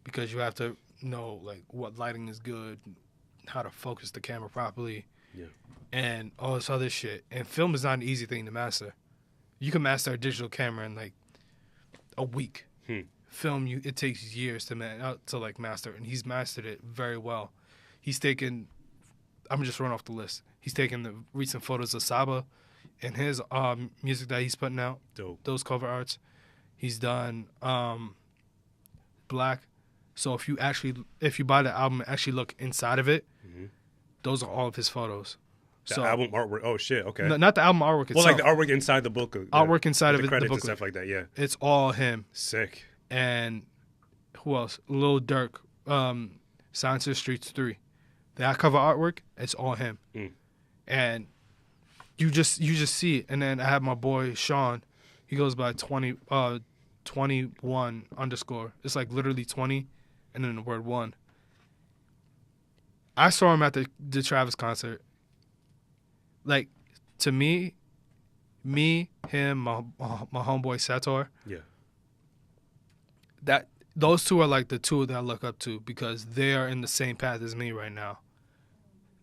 because you have to know like what lighting is good, how to focus the camera properly, and all this other shit. And film is not an easy thing to master. You can master a digital camera in like a week. Film, it takes years to master, and he's mastered it very well. He's taken, I'm just running off the list. He's taken the recent photos of Saba and his music that he's putting out. Dope. Those cover arts. He's done Black. So if you buy the album and actually look inside of it, those are all of his photos. The album artwork. Oh shit. Okay. No, not the album artwork itself. Well, like the artwork inside the book. Artwork inside of the it, credits the book and stuff like that. Yeah. It's all him. Sick. And who else? Lil Durk, Silence of the Streets 3. That cover artwork, it's all him. And you just see it. And then I have my boy Sean. He goes by 21 _ It's like literally 20 and then the word 1. I saw him at the Travis concert. Like, to me, him, my homeboy Sator. Yeah. Those two are like the two that I look up to, because they are in the same path as me right now.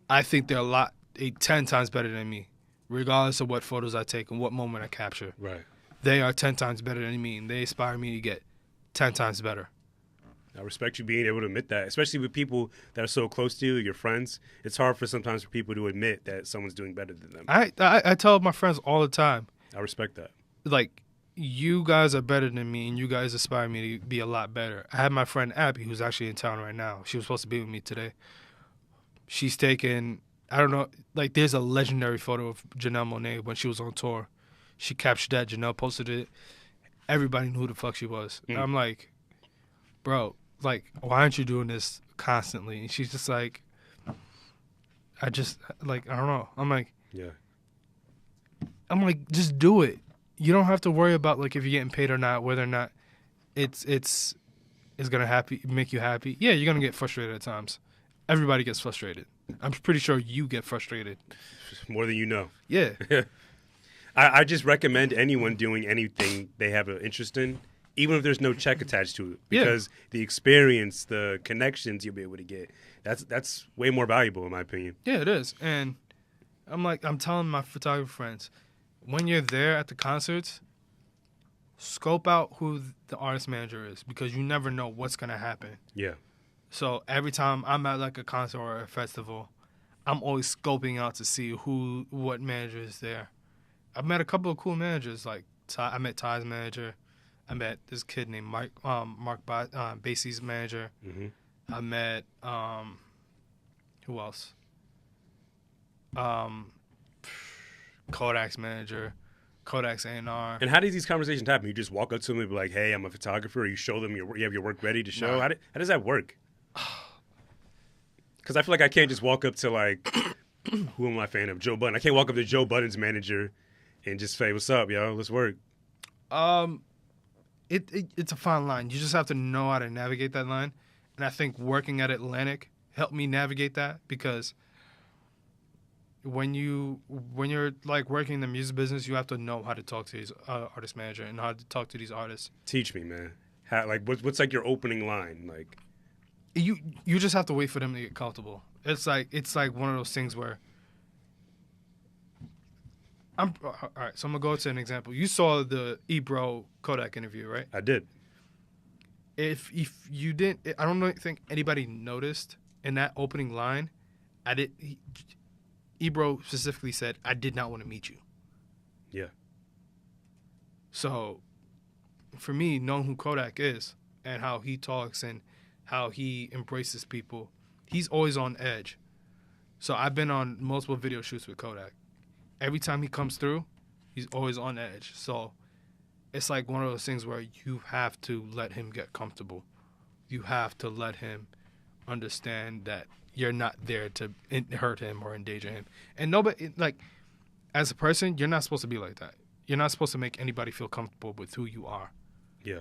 I think they're 10 times better than me, regardless of what photos I take and what moment I capture. Right. They are 10 times better than me, and they inspire me to get 10 times better. I respect you being able to admit that, especially with people that are so close to you, your friends. It's hard for sometimes for people to admit that someone's doing better than them. I tell my friends all the time. I respect that. Like, you guys are better than me, and you guys inspire me to be a lot better. I have my friend Abby, who's actually in town right now. She was supposed to be with me today. She's taken, I don't know, like there's a legendary photo of Janelle Monáe when she was on tour. She captured that. Janelle posted it. Everybody knew who the fuck she was. And I'm like, bro, like, why aren't you doing this constantly? And she's just like, I don't know. I'm like, just do it. You don't have to worry about like if you're getting paid or not, whether or not it's gonna make you happy. Yeah, you're gonna get frustrated at times. Everybody gets frustrated. I'm pretty sure you get frustrated more than you know. Yeah. I just recommend anyone doing anything they have an interest in, even if there's no check attached to it, because the experience, the connections you'll be able to get, that's way more valuable in my opinion. Yeah, it is. And I'm telling my photographer friends, when you're there at the concerts, scope out who the artist manager is, because you never know what's going to happen. Yeah. So every time I'm at like a concert or a festival, I'm always scoping out to see what manager is there. I've met a couple of cool managers. Like I met Ty's manager. I met this kid named Mark Basie's manager. Mm-hmm. I met who else? Kodak's manager, Kodak's A&R. And how do these conversations happen? You just walk up to them and be like, "Hey, I'm a photographer," or you show them you have your work ready to show? How does that work? Because I feel like I can't just walk up to like, who am I a fan of? Joe Budden. I can't walk up to Joe Budden's manager and just say, "What's up, yo? Let's work." It's a fine line. You just have to know how to navigate that line. And I think working at Atlantic helped me navigate that, because when you're like working in the music business, you have to know how to talk to these artist manager and how to talk to these artists. Teach me, man. What's like your opening line? Like, you just have to wait for them to get comfortable. It's like one of those things where all right. So I'm gonna go to an example. You saw the Ebro Kodak interview, right? I did. If you didn't, I don't think anybody noticed in that opening line. Ebro specifically said, "I did not want to meet you." Yeah. So, for me, knowing who Kodak is and how he talks and how he embraces people, he's always on edge. So I've been on multiple video shoots with Kodak. Every time he comes through, he's always on edge. So it's like one of those things where you have to let him get comfortable. You have to let him understand that you're not there to hurt him or endanger him. And nobody, like, as a person, you're not supposed to be like that. You're not supposed to make anybody feel comfortable with who you are. Yeah.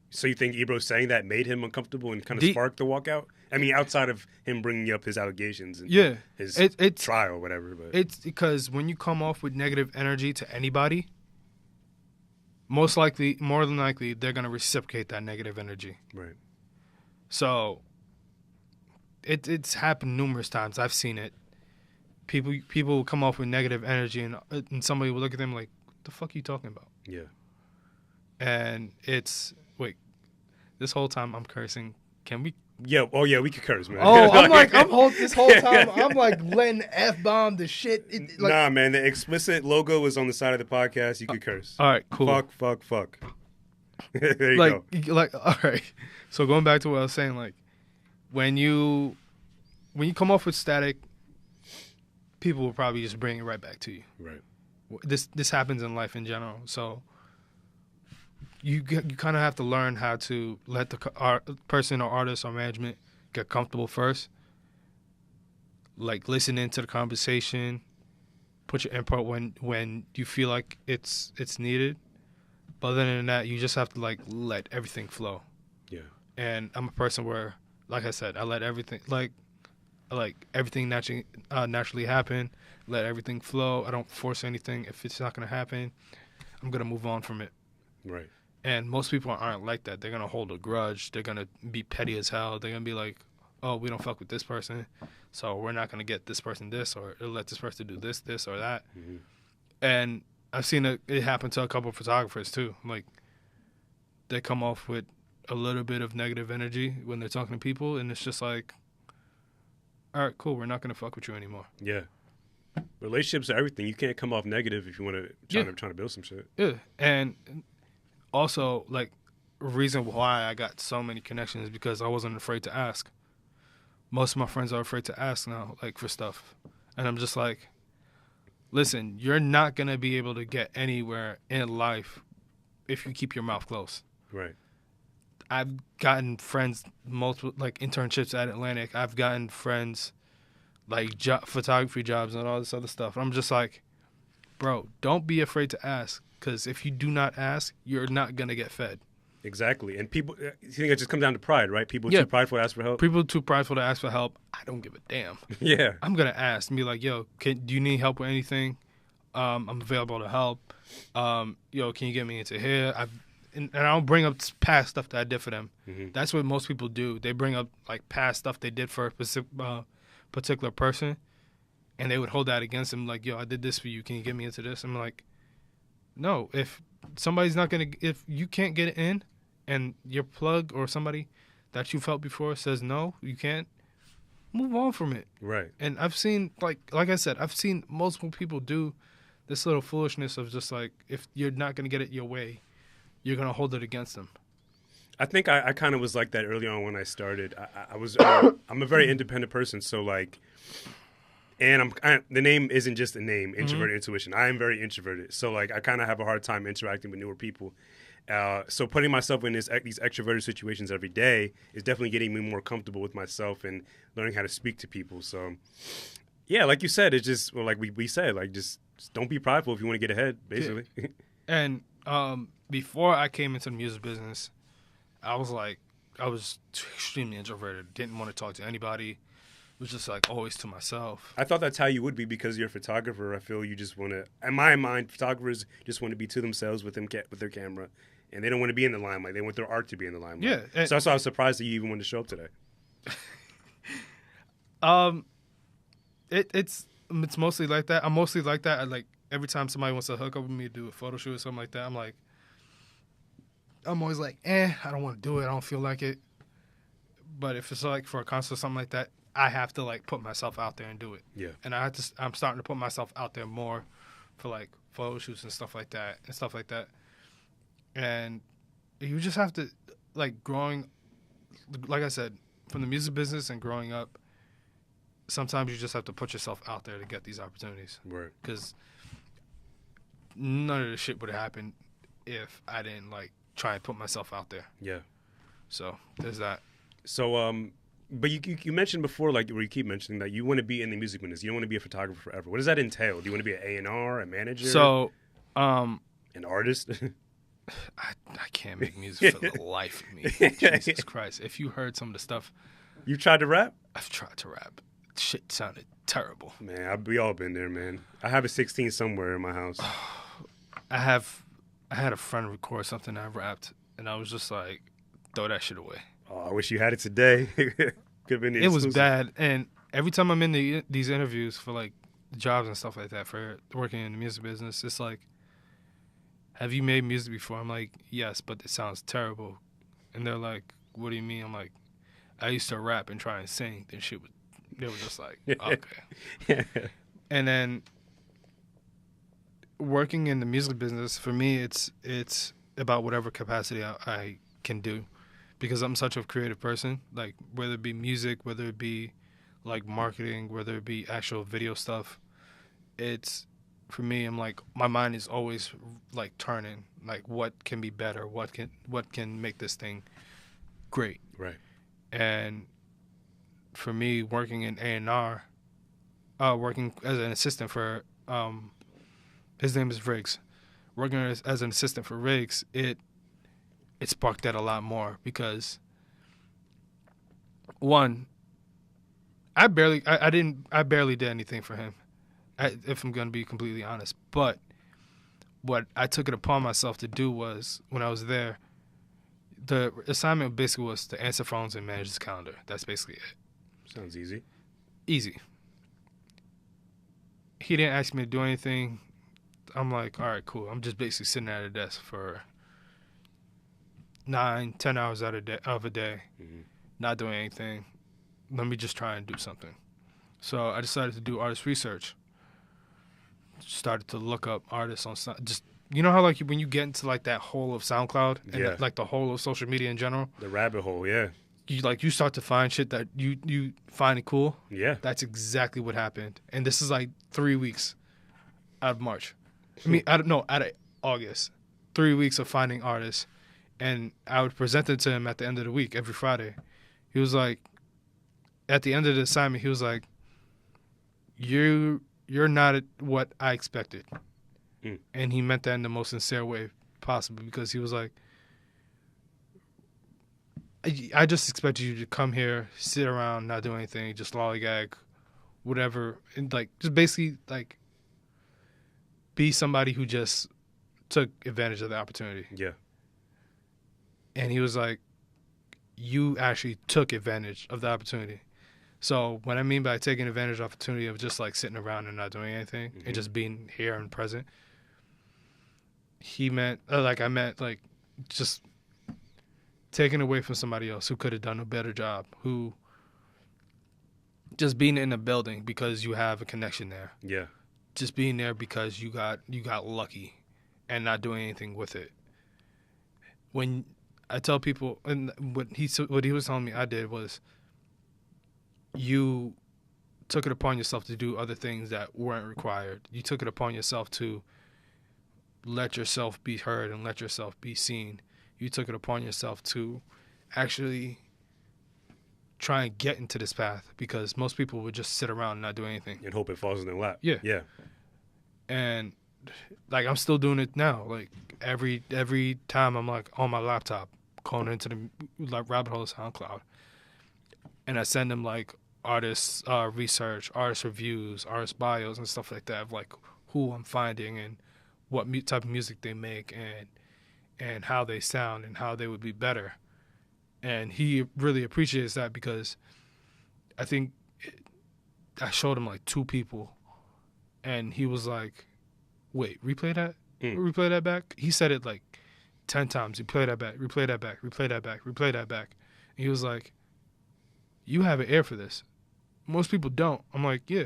So you think Ebro saying that made him uncomfortable and kind of sparked the walkout? I mean, outside of him bringing up his allegations and his trial or whatever. But it's because when you come off with negative energy to anybody, more than likely, they're going to reciprocate that negative energy. Right. So it's happened numerous times. I've seen it. People will come off with negative energy, and somebody will look at them like, "What the fuck are you talking about?" Yeah. And this whole time I'm cursing. Can we? Yeah. Oh yeah, we could curse, man. Oh, this whole time I'm like letting F-bomb the shit. Nah, man. The explicit logo was on the side of the podcast. You could curse. All right, cool. Fuck. There you go. All right. So going back to what I was saying, like when you come off with static, people will probably just bring it right back to you. Right. This happens in life in general. So you kind of have to learn how to let the person or artist or management get comfortable first. Like listen into the conversation, put your input when you feel like it's needed. But other than that, you just have to like let everything flow. Yeah. And I'm a person where, like I said, I let everything everything naturally happen. Let everything flow. I don't force anything. If it's not gonna happen, I'm gonna move on from it. Right. And most people aren't like that. They're gonna hold a grudge. They're gonna be petty as hell. They're gonna be like, "Oh, we don't fuck with this person, so we're not gonna get this person this, or let this person do this or that." Mm-hmm. And I've seen it happen to a couple of photographers too. Like they come off with a little bit of negative energy when they're talking to people, and it's just like, all right, cool, we're not gonna fuck with you anymore. Yeah. Relationships are everything. You can't come off negative if you want to try to build some shit. Yeah, and also like reason why I got so many connections is because I wasn't afraid to ask. Most of my friends are afraid to ask now, like for stuff, and I'm just like, listen, you're not gonna be able to get anywhere in life if you keep your mouth closed. Right. I've gotten friends, multiple like internships at Atlantic. I've gotten friends like photography jobs and all this other stuff. I'm just like, bro, don't be afraid to ask, because if you do not ask, you're not going to get fed. Exactly. And people, you think it just comes down to pride, right? People are too prideful to ask for help. People are too prideful to ask for help. I don't give a damn. Yeah. I'm going to ask and be like, yo, do you need help with anything? I'm available to help. Yo, can you get me into here? And I don't bring up past stuff that I did for them. Mm-hmm. That's what most people do. They bring up like past stuff they did for a particular person, and they would hold that against them. Like, yo, I did this for you. Can you get me into this? I'm like, no. If somebody's not gonna, if you can't get it in, and your plug or somebody that you've helped before says no, you can't, move on from it. Right. And I've seen, like I said, I've seen multiple people do this little foolishness of just like, if you're not going to get it your way, you're going to hold it against them. I think I kind of was like that early on when I started. I was I'm a very independent person, so like, and the name isn't just a name, Introverted Intuition. I am very introverted, so like I kind of have a hard time interacting with newer people. So putting myself in these extroverted situations every day is definitely getting me more comfortable with myself and learning how to speak to people. So, yeah, like you said, it's just like we said, like just don't be prideful if you want to get ahead, basically. Yeah. And before I came into the music business, I was extremely introverted. Didn't want to talk to anybody. Was just like always to myself. I thought that's how you would be because you're a photographer. I feel you just want to. In my mind, photographers just want to be to themselves with their camera, and they don't want to be in the limelight. They want their art to be in the limelight. Yeah. So that's why I was surprised that you even wanted to show up today. It's mostly like that. I'm mostly like that. I like every time somebody wants to hook up with me to do a photo shoot or something like that. I'm always like, I don't want to do it. I don't feel like it. But if it's like for a concert or something like that, I have to like put myself out there and do it. Yeah. And I'm starting to put myself out there more for like photo shoots and stuff like that. And you just have to like growing, like I said, from the music business and growing up, sometimes you just have to put yourself out there to get these opportunities. Right. Because none of this shit would have happened if I didn't like try and put myself out there. Yeah. So there's that. So but you mentioned before, like, or you keep mentioning that you want to be in the music business. You don't want to be a photographer forever. What does that entail? Do you want to be an A&R, a manager? So, an artist? I can't make music for the life of me. Jesus Christ. If you heard some of the stuff. You tried to rap? I've tried to rap. Shit sounded terrible. Man, we all been there, man. I have a 16 somewhere in my house. I had a friend record something I rapped, and I was just like, throw that shit away. Oh, I wish you had it today. Could have been the It was exclusive. bad, and every time I'm in these interviews for like jobs and stuff like that for working in the music business, it's like, have you made music before? I'm like, yes, but it sounds terrible. And they're like, what do you mean? I'm like, I used to rap and try and sing. Then they were just like, okay. And then working in the music business, for me, it's about whatever capacity I can do. Because I'm such a creative person, like whether it be music, whether it be like marketing, whether it be actual video stuff, it's for me. I'm like my mind is always like turning, like what can be better, what can make this thing great. Right. And for me, working in A&R, working as an assistant for his name is Riggs, working as an assistant for Riggs, it sparked that a lot more because one, I barely did anything for him, if I'm gonna be completely honest. But what I took it upon myself to do was when I was there, the assignment basically was to answer phones and manage his calendar. That's basically it. Sounds easy. Easy. He didn't ask me to do anything. I'm like, all right, cool. I'm just basically sitting at a desk for 9-10 hours of a day, not doing anything. Let me just try and do something. So I decided to do artist research. Started to look up artists on just, you know how like when you get into like that hole of SoundCloud and like the whole of social media in general, the rabbit hole, yeah. You start to find shit that you find it cool. Yeah, that's exactly what happened. And this is like 3 weeks out of March. I mean, out of August. 3 weeks of finding artists. And I would present it to him at the end of the week, every Friday. He was like, at the end of the assignment, he was like, you're not what I expected. And he meant that in the most sincere way possible because he was like, I just expected you to come here, sit around, not do anything, just lollygag, whatever. And like, just basically like, be somebody who just took advantage of the opportunity. Yeah. And he was like, you actually took advantage of the opportunity. So what I mean by taking advantage of the opportunity of just like sitting around and not doing anything and just being here and present, I meant like just taking away from somebody else who could have done a better job, who just being in a building because you have a connection there. Yeah. Just being there because you got lucky and not doing anything with it. When I tell people, and what he was telling me I did was, you took it upon yourself to do other things that weren't required. You took it upon yourself to let yourself be heard and let yourself be seen. You took it upon yourself to actually try and get into this path, because most people would just sit around and not do anything And hope it falls in their lap. Yeah. Yeah. And like I'm still doing it now. Like every time I'm like on my laptop going into the like rabbit hole of SoundCloud, and I send them like artists research, artist reviews, artist bios, and stuff like that of like who I'm finding and what type of music they make and how they sound and how they would be better. And he really appreciates that, because I think I showed him like 2 people, and he was like, wait, replay that? Replay that back? He said it like 10 times. He played that back, replay that back, replay that back, replay that back. And he was like, you have an ear for this. Most people don't. I'm like, yeah.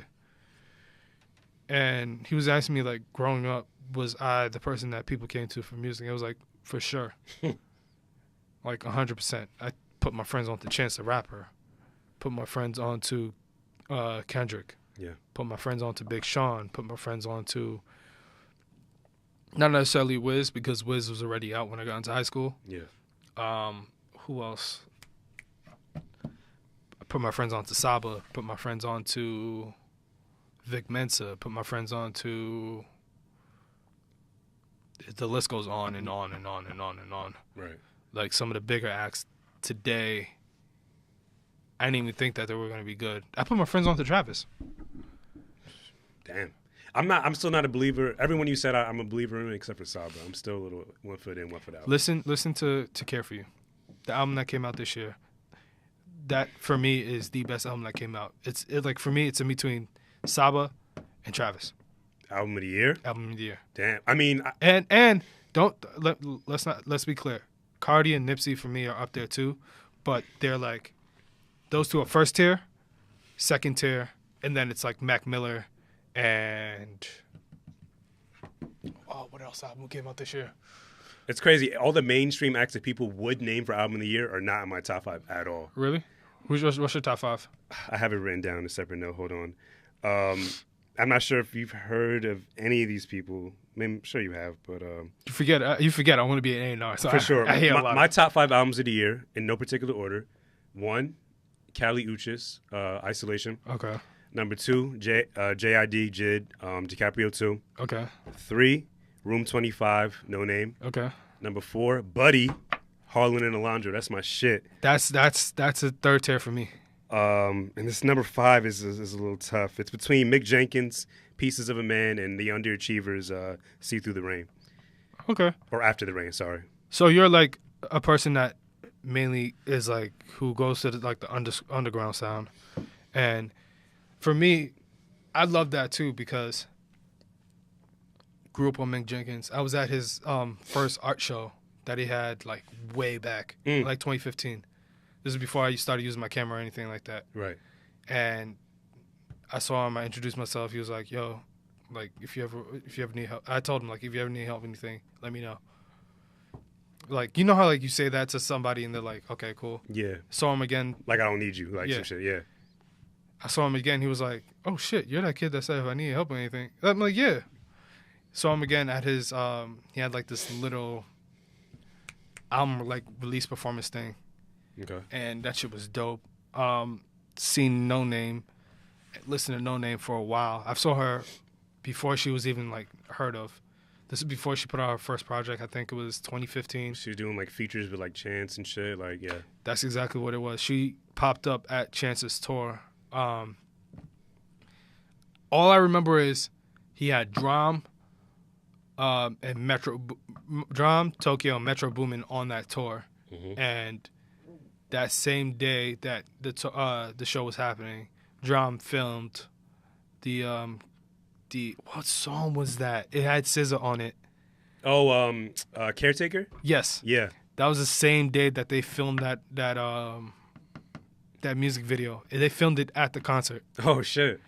And he was asking me, like, growing up, was I the person that people came to for music? I was like, for sure. Like 100%. I put my friends on to Chance the Rapper. Put my friends on to Kendrick. Yeah. Put my friends on to Big Sean. Put my friends on to, not necessarily Wiz, because Wiz was already out when I got into high school. Yeah. Who else? I put my friends on to Saba. Put my friends on to Vic Mensa. Put my friends on to, the list goes on and on and on and on and on. Right. Like some of the bigger acts today, I didn't even think that they were going to be good. I put my friends on to Travis. Damn. I'm still not a believer. Everyone you said I'm a believer in, except for Saba. I'm still a little one foot in, one foot out. Listen to Care For You, the album that came out this year. That for me is the best album that came out. It's like, for me, it's in between Saba and Travis. Album of the year. Album of the year. Damn. I mean, and let's be clear. Cardi and Nipsey for me are up there too, but they're like, those two are first tier, second tier, and then it's like Mac Miller and what else album came out this year? It's crazy. All the mainstream acts that people would name for album of the year are not in my top 5 at all. Really? What's your top 5? I have it written down in a separate note. Hold on. I'm not sure if you've heard of any of these people. I'm sure you have, but you forget. I want to be an A&R. So for sure. I hear a lot. My top 5 albums of the year, in no particular order. 1, Kali Uchis, Isolation. Okay. Number 2, JID, Jid, DiCaprio 2. Okay. 3, Room 25, No Name. Okay. Number 4, Buddy, Harlan and Alondra. That's my shit. That's a third tier for me. And this number 5 is a little tough. It's between Mick Jenkins, Pieces of a Man, and the Underachievers, See Through the Rain. Okay. Or After the Rain, sorry. So you're like a person that mainly is like, who goes to the underground sound. And for me, I love that too, because grew up on Mick Jenkins. I was at his first art show that he had like way back, like 2015. This is before I started using my camera or anything like that. Right. And I saw him. I introduced myself. He was like, "Yo, like if you ever need help," I told him like, "If you ever need help, anything, let me know." Like, you know how like you say that to somebody and they're like, "Okay, cool." Yeah. Saw him again. Like, I don't need you. Like, some shit. Yeah. I saw him again. He was like, "Oh shit, you're that kid that said if I need help or anything." I'm like, "Yeah." Saw him again at his. He had like this little album like release performance thing. Okay. And that shit was dope. Seen No Name, listened to No Name for a while. I saw her before she was even like heard of. This is before she put out her first project. I think it was 2015. She was doing like features with like Chance and shit. Like, yeah. That's exactly what it was. She popped up at Chance's tour. All I remember is he had Drum, and Drum, Tokyo, and Metro Boomin on that tour. And that same day that the show was happening, Drum filmed the what song was that? It had SZA on it. Oh, Caretaker? Yes. Yeah. That was the same day that they filmed that music video. They filmed it at the concert. Oh shit.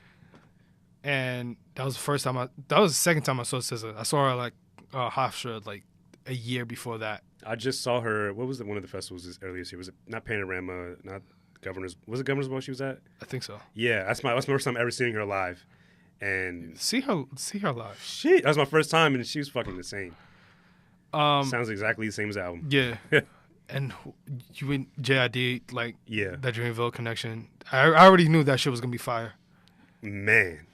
And that was the first time that was the second time I saw SZA. I saw her like Hofstra like a year before that. I just saw her. What was one of the festivals earlier this year? Was it not Panorama? Not Governor's? Was it Governor's Ball she was at? I think so. Yeah, that's my first time ever seeing her live. And see her live. Shit, that was my first time, and she was fucking insane. Sounds exactly the same as the album. Yeah. And you and JID, like, yeah, that Dreamville connection. I already knew that shit was gonna be fire. Man,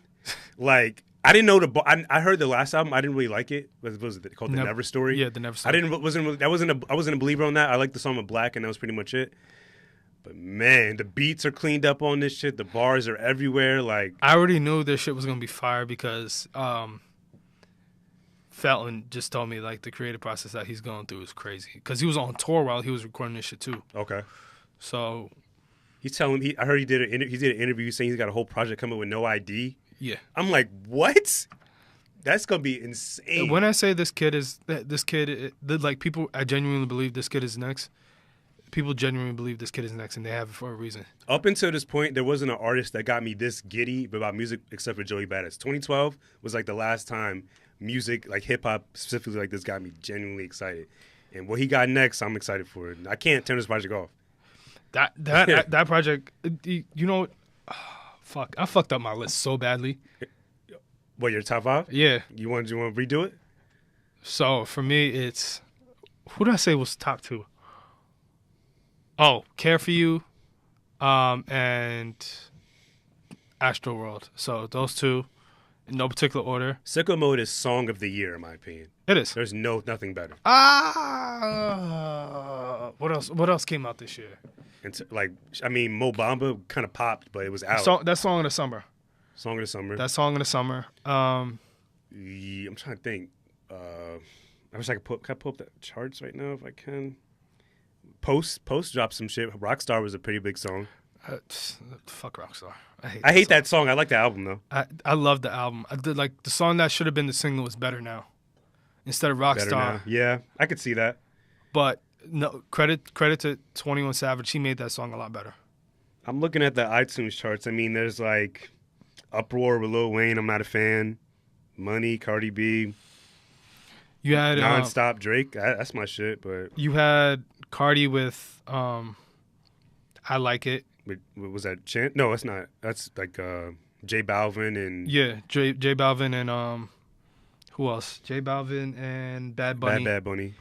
like I didn't know I heard the last album. I didn't really like it. What was it called? The Never Story. Yeah, the Never Story. I wasn't a believer on that. I liked the song with Black, and that was pretty much it. But man, the beats are cleaned up on this shit. The bars are everywhere. Like I already knew this shit was gonna be fire because Felton just told me like the creative process that he's going through is crazy because he was on tour while he was recording this shit too. Okay. So he's telling me. I heard he did an interview saying he's got a whole project coming with no ID. Yeah. I'm like, what? That's gonna be insane. When I say like people, I genuinely believe this kid is next. People genuinely believe this kid is next, and they have it for a reason. Up until this point, there wasn't an artist that got me this giddy about music except for Joey Badass. 2012 was like the last time music, like hip hop specifically like this, got me genuinely excited. And what he got next, I'm excited for it. I can't turn this project off. That project, you know, fuck, I fucked up my list so badly. What, your top 5? Yeah. You want to redo it? So for me, it's who did I say was top 2? Oh, Care for You, and Astro World. So those two, in no particular order. Sicko Mode is song of the year, in my opinion. It is. There's nothing better. What else came out this year? Mo Bamba kind of popped, but it was out. That Song of the Summer. Song of the Summer. That Song of the Summer. I'm trying to think. I wish I could pull up the charts right now if I can. Post dropped some shit. Rockstar was a pretty big song. Fuck Rockstar. I hate that song. I like the album though. I love the album. I did like the song that should have been the single is Better Now, instead of Rockstar. Yeah, I could see that. But no credit to 21 Savage. He made that song a lot better. I'm looking at the iTunes charts. I mean, there's like Uproar with Lil Wayne. I'm not a fan. Money, Cardi B. You had Nonstop Drake. That's my shit. But you had Cardi with I Like It. Was that Chant? No, it's not. That's like J Balvin and J Balvin and who else? J Balvin and Bad Bunny. Bad Bunny.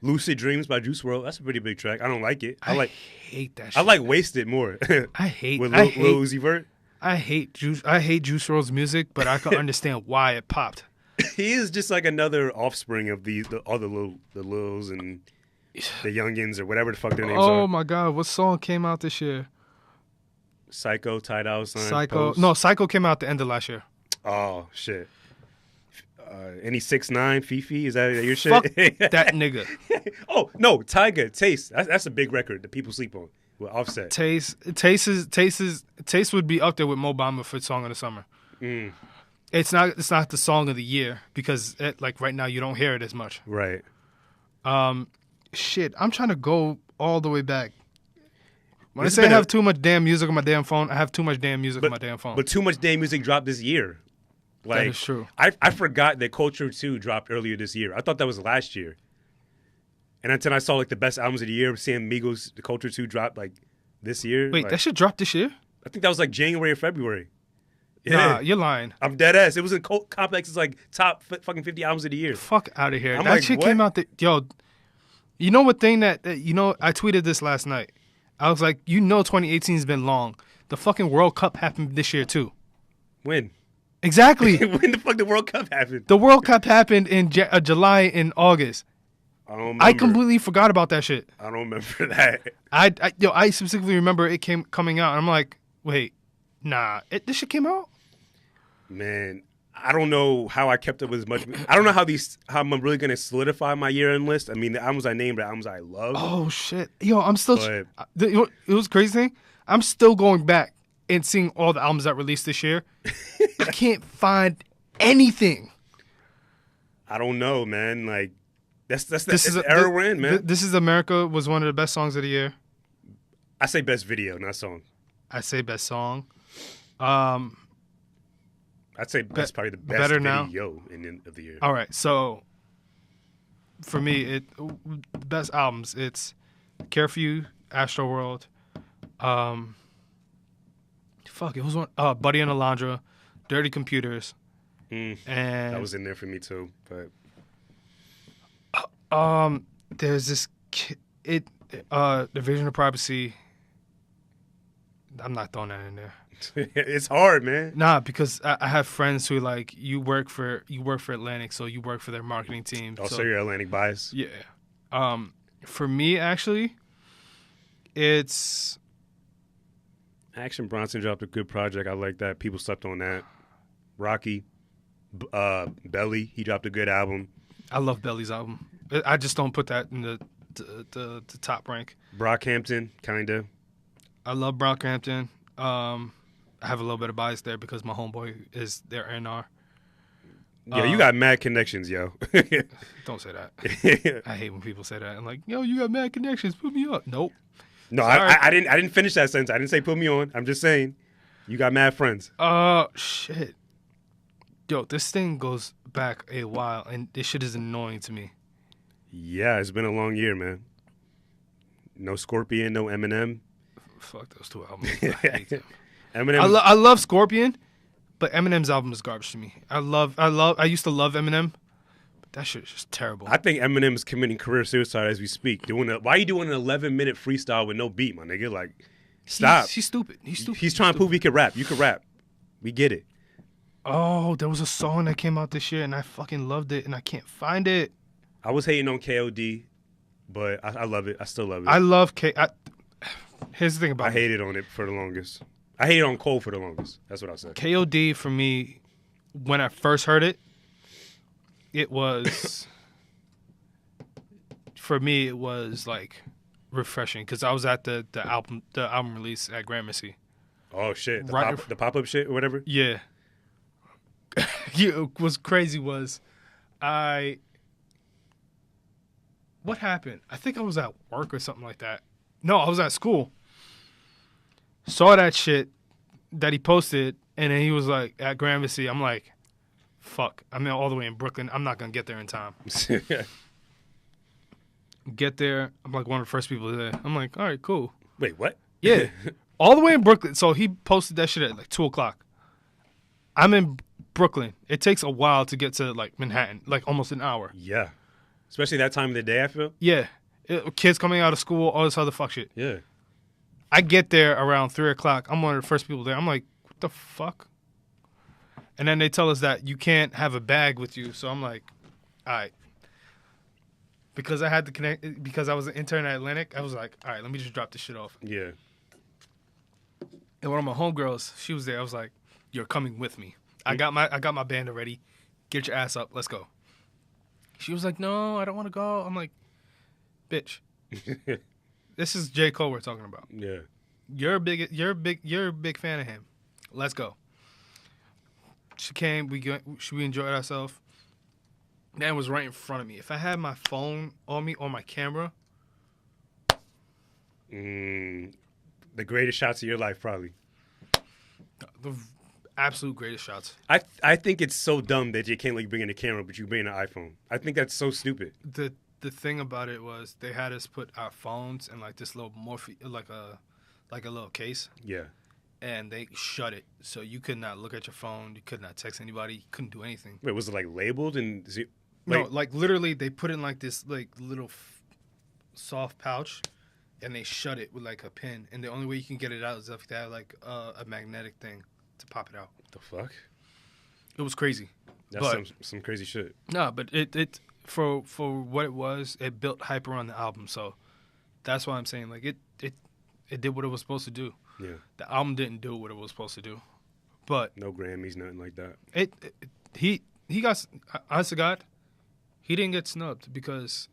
Lucid Dreams by Juice WRLD. That's a pretty big track. I don't like it. I hate that shit. I like Wasted more. I hate with Lil Uzi Vert. I hate Juice WRLD's music, but I can understand why it popped. He is just like another offspring of the Lils and the Youngins or whatever the fuck their names are. Oh my god, what song came out this year? Psycho, Ty Dolla $ign. Psycho. No, Psycho came out at the end of last year. Oh shit. Any 6ix9ine, Fifi? Is that your shit? Fuck that nigga. Oh no, Tyga, Taste. That's a big record that people sleep on. With Offset. Taste would be up there with Mo Bamba for Song of the Summer. Mm. It's not the song of the year because like right now you don't hear it as much. Right. Shit, I'm trying to go all the way back. When I say I have too much damn music on my damn phone, I have too much damn music on my damn phone. But too much damn music dropped this year. Like, that is true. I forgot that Culture 2 dropped earlier this year. I thought that was last year. And until I saw like the best albums of the year, seeing Migos, the Culture 2 dropped like this year. Wait, like, that shit dropped this year? I think that was like January or February. Yeah. Nah, you're lying. I'm dead ass. It was in Complex's like top fucking 50 albums of the year. Fuck out of here. I'm that like, shit what? Came out. You know what thing that I tweeted this last night. I was like, 2018's been long. The fucking World Cup happened this year too. When? Exactly. When the fuck the World Cup happened? The World Cup happened in July and August. I don't remember. I completely forgot about that shit. I don't remember that. I specifically remember it coming out. And I'm like, wait, nah, this shit came out? Man, I don't know how I kept up with as much. I don't know how I'm really gonna solidify my year-end list. I mean, the albums I named are albums I love. Oh shit, yo, I'm still. But It was crazy thing. I'm still going back and seeing all the albums that released this year. I can't find anything. I don't know, man. Like that's the era we're in, man. This Is America was one of the best songs of the year. I say best video, not song. I say best song. I'd say that's probably the best Better video of the year. All right, so for me, best albums. It's Care for You, Astroworld. It was one. Buddy and Alondra, Dirty Computers, and that was in there for me too. But there's this Division of Privacy. I'm not throwing that in there. it's hard, man. Nah, because I have friends who like you work for Atlantic, so you work for their marketing team. Oh, so you're Atlantic bias. Yeah. For me, actually, it's Action Bronson dropped a good project. I like that. People slept on that. Rocky, Belly, he dropped a good album. I love Belly's album. I just don't put that in the top rank. Brockhampton, kinda. I love Brockhampton. I have a little bit of bias there because my homeboy is their NR. Yeah, you got mad connections, yo. Don't say that. I hate when people say that. I'm like, yo, you got mad connections. Put me up. Nope. No, I didn't finish that sentence. I didn't say put me on. I'm just saying you got mad friends. Shit. Yo, this thing goes back a while, and this shit is annoying to me. Yeah, it's been a long year, man. No Scorpion, no Eminem. Fuck those two albums. I hate them. Eminem. I love Scorpion, but Eminem's album is garbage to me. I used to love Eminem, but that shit is just terrible. I think Eminem is committing career suicide as we speak. Why are you doing an 11-minute freestyle with no beat, my nigga? Like, stop. He's stupid. He's stupid. He's trying to prove he can rap. You can rap. We get it. Oh, there was a song that came out this year, and I fucking loved it, and I can't find it. I was hating on KOD, but I love it. I still love it. I love Here's the thing about I hated on it for the longest. I hated on Cole for the longest. That's what I said. KOD, for me, when I first heard it, it was... for me, it was, like, refreshing, because I was at the album release at Gramercy. Oh, shit. The pop-up shit or whatever? Yeah. What's crazy was what happened? I think I was at work or something like that. No, I was at school. Saw that shit that he posted, and then he was like, at Gramercy. I'm like, fuck. I'm all the way in Brooklyn. I'm not going to get there in time. Get there. I'm like one of the first people there. I'm like, all right, cool. Wait, what? Yeah. All the way in Brooklyn. So he posted that shit at like 2 o'clock. I'm in Brooklyn. It takes a while to get to like Manhattan, like almost an hour. Yeah. Especially that time of the day, I feel. Yeah. Kids coming out of school, all this other fuck shit. Yeah. I get there around 3 o'clock. I'm one of the first people there. I'm like, what the fuck? And then they tell us that you can't have a bag with you. So I'm like, all right. Because I had to connect, because I was an intern at Atlantic, I was like, all right, let me just drop this shit off. Yeah. And one of my homegirls, she was there. I was like, you're coming with me. I got my band already. Get your ass up. Let's go. She was like, no, I don't want to go. I'm like, bitch. This is J. Cole we're talking about. Yeah. You're a big fan of him. Let's go. She came, we enjoyed ourselves. Man was right in front of me. If I had my phone on me or my camera. The greatest shots of your life, probably. The absolute greatest shots. I think it's so dumb that you can't like bring in a camera, but you bring in an iPhone. I think that's so stupid. The thing about it was they had us put our phones in like this little like a little case. Yeah. And they shut it, so you could not look at your phone. You could not text anybody. You couldn't do anything. Wait, was it like labeled and? No, like literally, they put in like this like little soft pouch, and they shut it with like a pin. And the only way you can get it out is if they have like a magnetic thing to pop it out. What the fuck? It was crazy. That's some crazy shit. No, but it for what it was, it built hype around the album. So that's why I'm saying like it did what it was supposed to do. Yeah. The album didn't do what it was supposed to do, but no Grammys, nothing like that. he got, honest to God, he didn't get snubbed because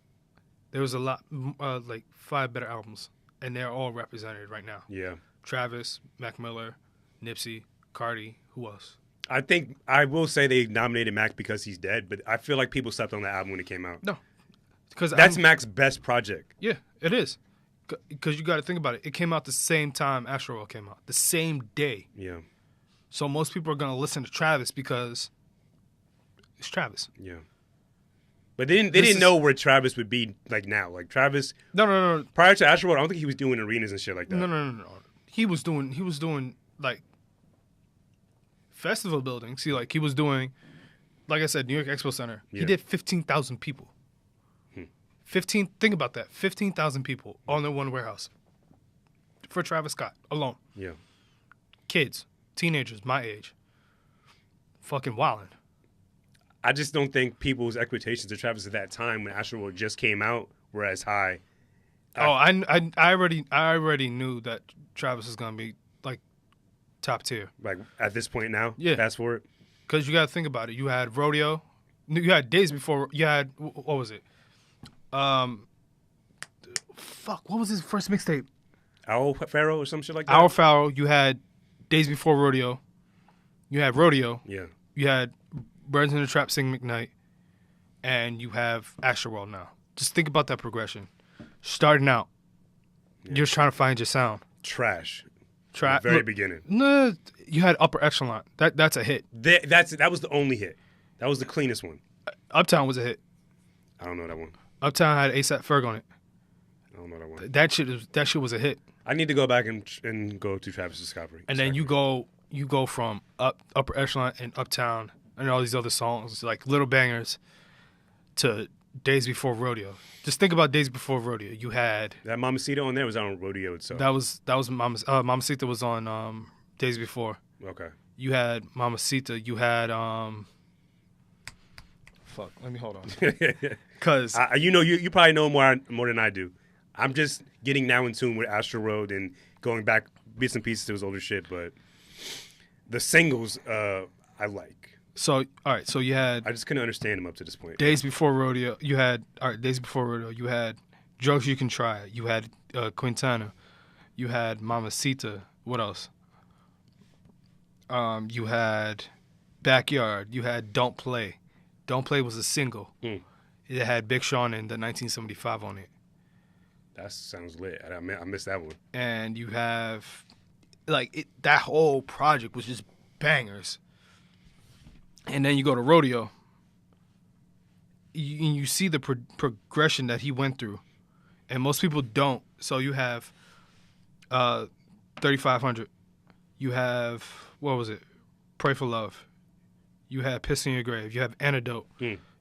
there was a lot, like 5 better albums, and they're all represented right now. Yeah. Travis, Mac Miller, Nipsey, Cardi, who else? I think I will say they nominated Mac because he's dead, but I feel like people slept on the album when it came out. No, because That's Mac's best project. Yeah, it is. Because you got to think about it. It came out the same time Astroworld came out, the same day. Yeah. So most people are going to listen to Travis because it's Travis. Yeah. But they didn't know where Travis would be like now. Like Travis. No. Prior to Astroworld, I don't think he was doing arenas and shit like that. No. He was doing like festival building. See, like he was doing, like I said, New York Expo Center. Yeah. He did 15,000 people. 15. Think about that. 15,000 people all in one warehouse for Travis Scott alone. Yeah. Kids, teenagers, my age, fucking wildin'. I just don't think people's expectations of Travis at that time when Astroworld just came out were as high. I already knew that Travis was gonna be like top tier. Like at this point now. Yeah. Fast forward. Because you got to think about it. You had Rodeo. You had Days Before. You had what was it? What was his first mixtape? Owl Pharaoh or some shit like that? Owl Pharaoh. You had Days Before Rodeo. You had Rodeo. Yeah. You had Birds in the Trap Sing McKnight. And you have Astroworld now. Just think about that progression. Starting out, you're just trying to find your sound. Trash. At the very beginning. No, you had Upper Echelon. That's a hit. That was the only hit. That was the cleanest one. Uptown was a hit. I don't know that one. Uptown had A$AP Ferg on it. I don't know that one. That shit was a hit. I need to go back and go to Travis' discovery. And then you go from Upper Echelon and Uptown and all these other songs like Little Bangers to Days Before Rodeo. Just think about Days Before Rodeo. You had that Mamacita on there was on Rodeo itself. That was Mamacita was on Days Before. Okay. You had Mamacita. You had fuck. Let me hold on. Cause you probably know more than I do. I'm just getting now in tune with Astroworld and going back bits and pieces to his older shit, but the singles I like. So all right, so you had I just couldn't understand him up to this point. Days Before Rodeo. You had Days Before Rodeo. You had Drugs You Can Try. You had Quintana. You had Mamacita. What else? You had Backyard. You had Don't Play. Don't Play was a single. It had Big Sean and the 1975 on it. That sounds lit. I missed that one. And you have, that whole project was just bangers. And then you go to Rodeo. You see the progression that he went through. And most people don't. So you have 3500. You have, what was it? Pray for Love. You have Piss in Your Grave. You have Antidote.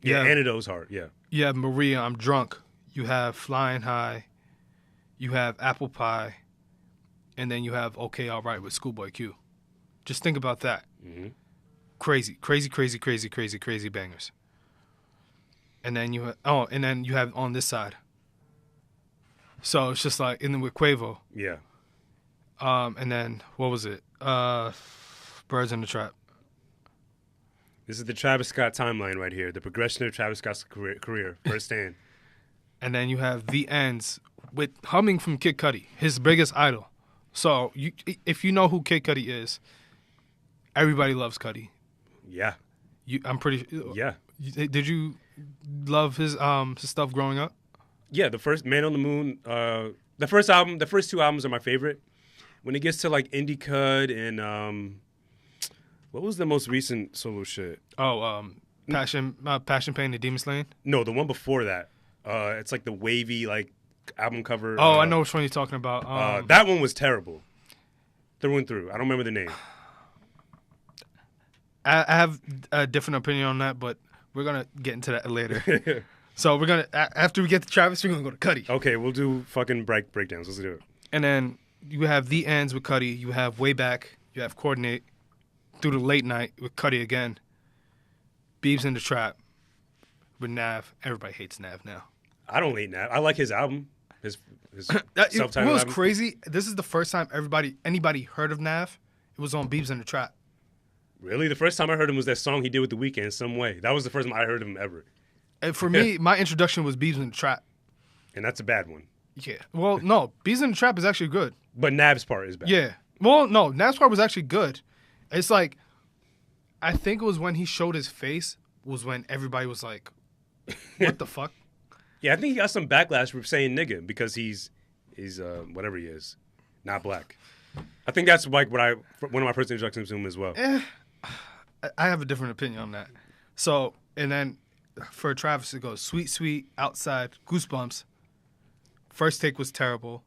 Yeah, Antidote's hard, yeah. You have Maria, I'm Drunk. You have Flying High. You have Apple Pie. And then you have Okay Alright with Schoolboy Q. Just think about that. Mm-hmm. Crazy bangers. And then you have on this side. So it's just like, and then with Quavo. Yeah. And then, what was it? Birds in the Trap. This is the Travis Scott timeline right here. The progression of Travis Scott's career firsthand. And then you have The Ends with Humming from Kid Cudi, his biggest idol. So if you know who Kid Cudi is, everybody loves Cudi. Yeah. I'm pretty. Yeah. Did you love his stuff growing up? Yeah, the first Man on the Moon. The first 2 albums are my favorite. When it gets to like Indie Cut and what was the most recent solo shit? Passion, Pain, and Demon Slain. No, the one before that. It's like the wavy like album cover. I know which one you're talking about. That one was terrible. Through and through. I don't remember the name. I have a different opinion on that, but we're gonna get into that later. So we're gonna after we get to Travis, we're gonna go to Cudi. Okay, we'll do fucking breakdowns. Let's do it. And then you have The Ends with Cudi. You have Way Back. You have Coordinate. Through the Late Night with Cudi again. Biebs in the Trap with Nav. Everybody hates Nav now. I don't hate Nav. I like his album. His self-titled album. What was album. crazy? This is the first time anybody heard of Nav. It was on Biebs in the Trap. Really? The first time I heard him was that song he did with The Weeknd, Some Way. That was the first time I heard him ever. And for me, my introduction was Beavs in the Trap. And that's a bad one. Yeah. Well, no, Beavs in the Trap is actually good. But Nav's part is bad. Yeah. Well, no, Nav's part was actually good. It's like, I think it was when he showed his face was when everybody was like, what the fuck? Yeah, I think he got some backlash for saying nigga because he's whatever he is, not black. I think that's like one of my first introductions to him as well. I have a different opinion on that. So, and then for Travis, it goes Sweet Sweet, Outside, Goosebumps. First take was terrible.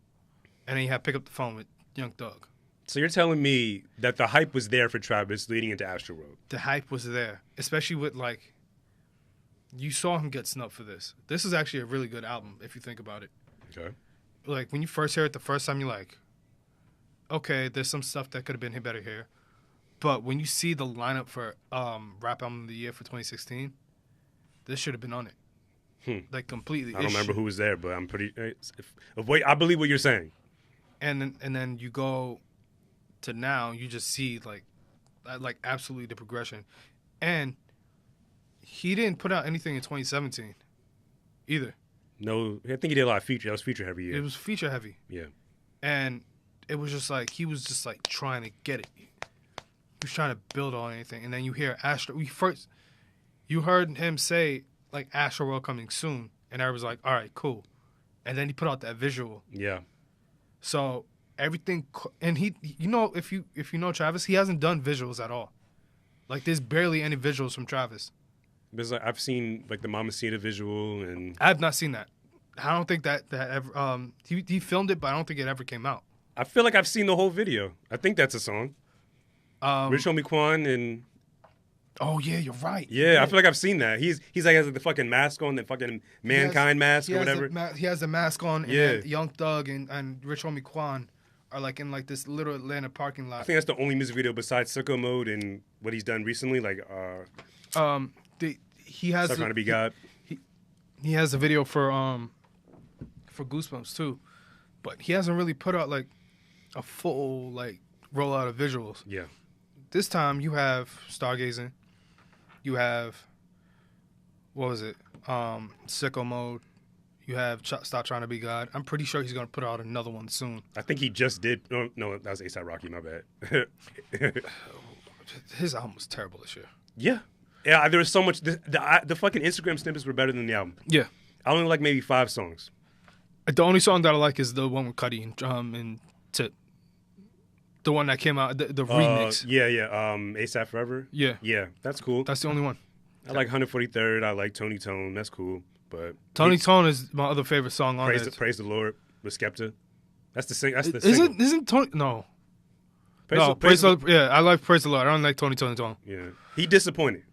And then you have Pick Up the Phone with Young Thug. So you're telling me that the hype was there for Travis leading into Astroworld? The hype was there, especially with like, you saw him get snubbed for this. This is actually a really good album if you think about it. Okay. Like when you first hear it the first time, you're like, okay, there's some stuff that could have been better here. But when you see the lineup for Rap Album of the Year for 2016, this should have been on it. Like completely. I don't remember who was there, but I'm pretty. I believe what you're saying. And then you go to now, you just see like absolutely the progression, and he didn't put out anything in 2017 either. No, I think he did a lot of feature. That was feature heavy. Yeah. It was feature heavy. Yeah. And it was just like he was just like trying to get it. He was trying to build on anything, and then you hear you heard him say like Astroworld coming soon, and I was like, all right, cool. And then he put out that visual. Yeah. So everything, and he, you know, if you know Travis, he hasn't done visuals at all. Like there's barely any visuals from Travis. Because I've seen like the Mamacita visual, and I have not seen that. I don't think that ever. He filmed it, but I don't think it ever came out. I feel like I've seen the whole video. I think that's a song. Rich Homie Quan and. Oh yeah, you're right. Yeah, I feel like I've seen that. He's like has like, the fucking mask on, the fucking Mankind mask or whatever. He has the mask on, and Young Thug and Rich Homie Quan are like in like this little Atlanta parking lot. I think that's the only music video besides Sicko Mode and what he's done recently. Like, he has Stop Trying to Be God. He has a video for Goosebumps too, but he hasn't really put out like a full like rollout of visuals. Yeah. This time you have Stargazing. You have, what was it? Sicko Mode. You have Stop Trying to Be God. I'm pretty sure he's going to put out another one soon. I think he just did. No, that was A$AP Rocky, my bad. His album was terrible this year. Yeah. Yeah, there was so much. The fucking Instagram snippets were better than the album. Yeah. I only like maybe 5 songs. The only song that I like is the one with Cudi and Tip. The one that came out, the remix. Yeah. ASAP Forever. Yeah. Yeah, that's cool. That's the only one. I like 143rd. I like Tony Tone. That's cool. But Tony Tone is my other favorite song on it. Praise the Lord with Skepta. That's the sing. That's the Isn't Tony? No. Praise the Lord. Yeah, I like Praise the Lord. I don't like Tony Tone. Yeah, he disappointed.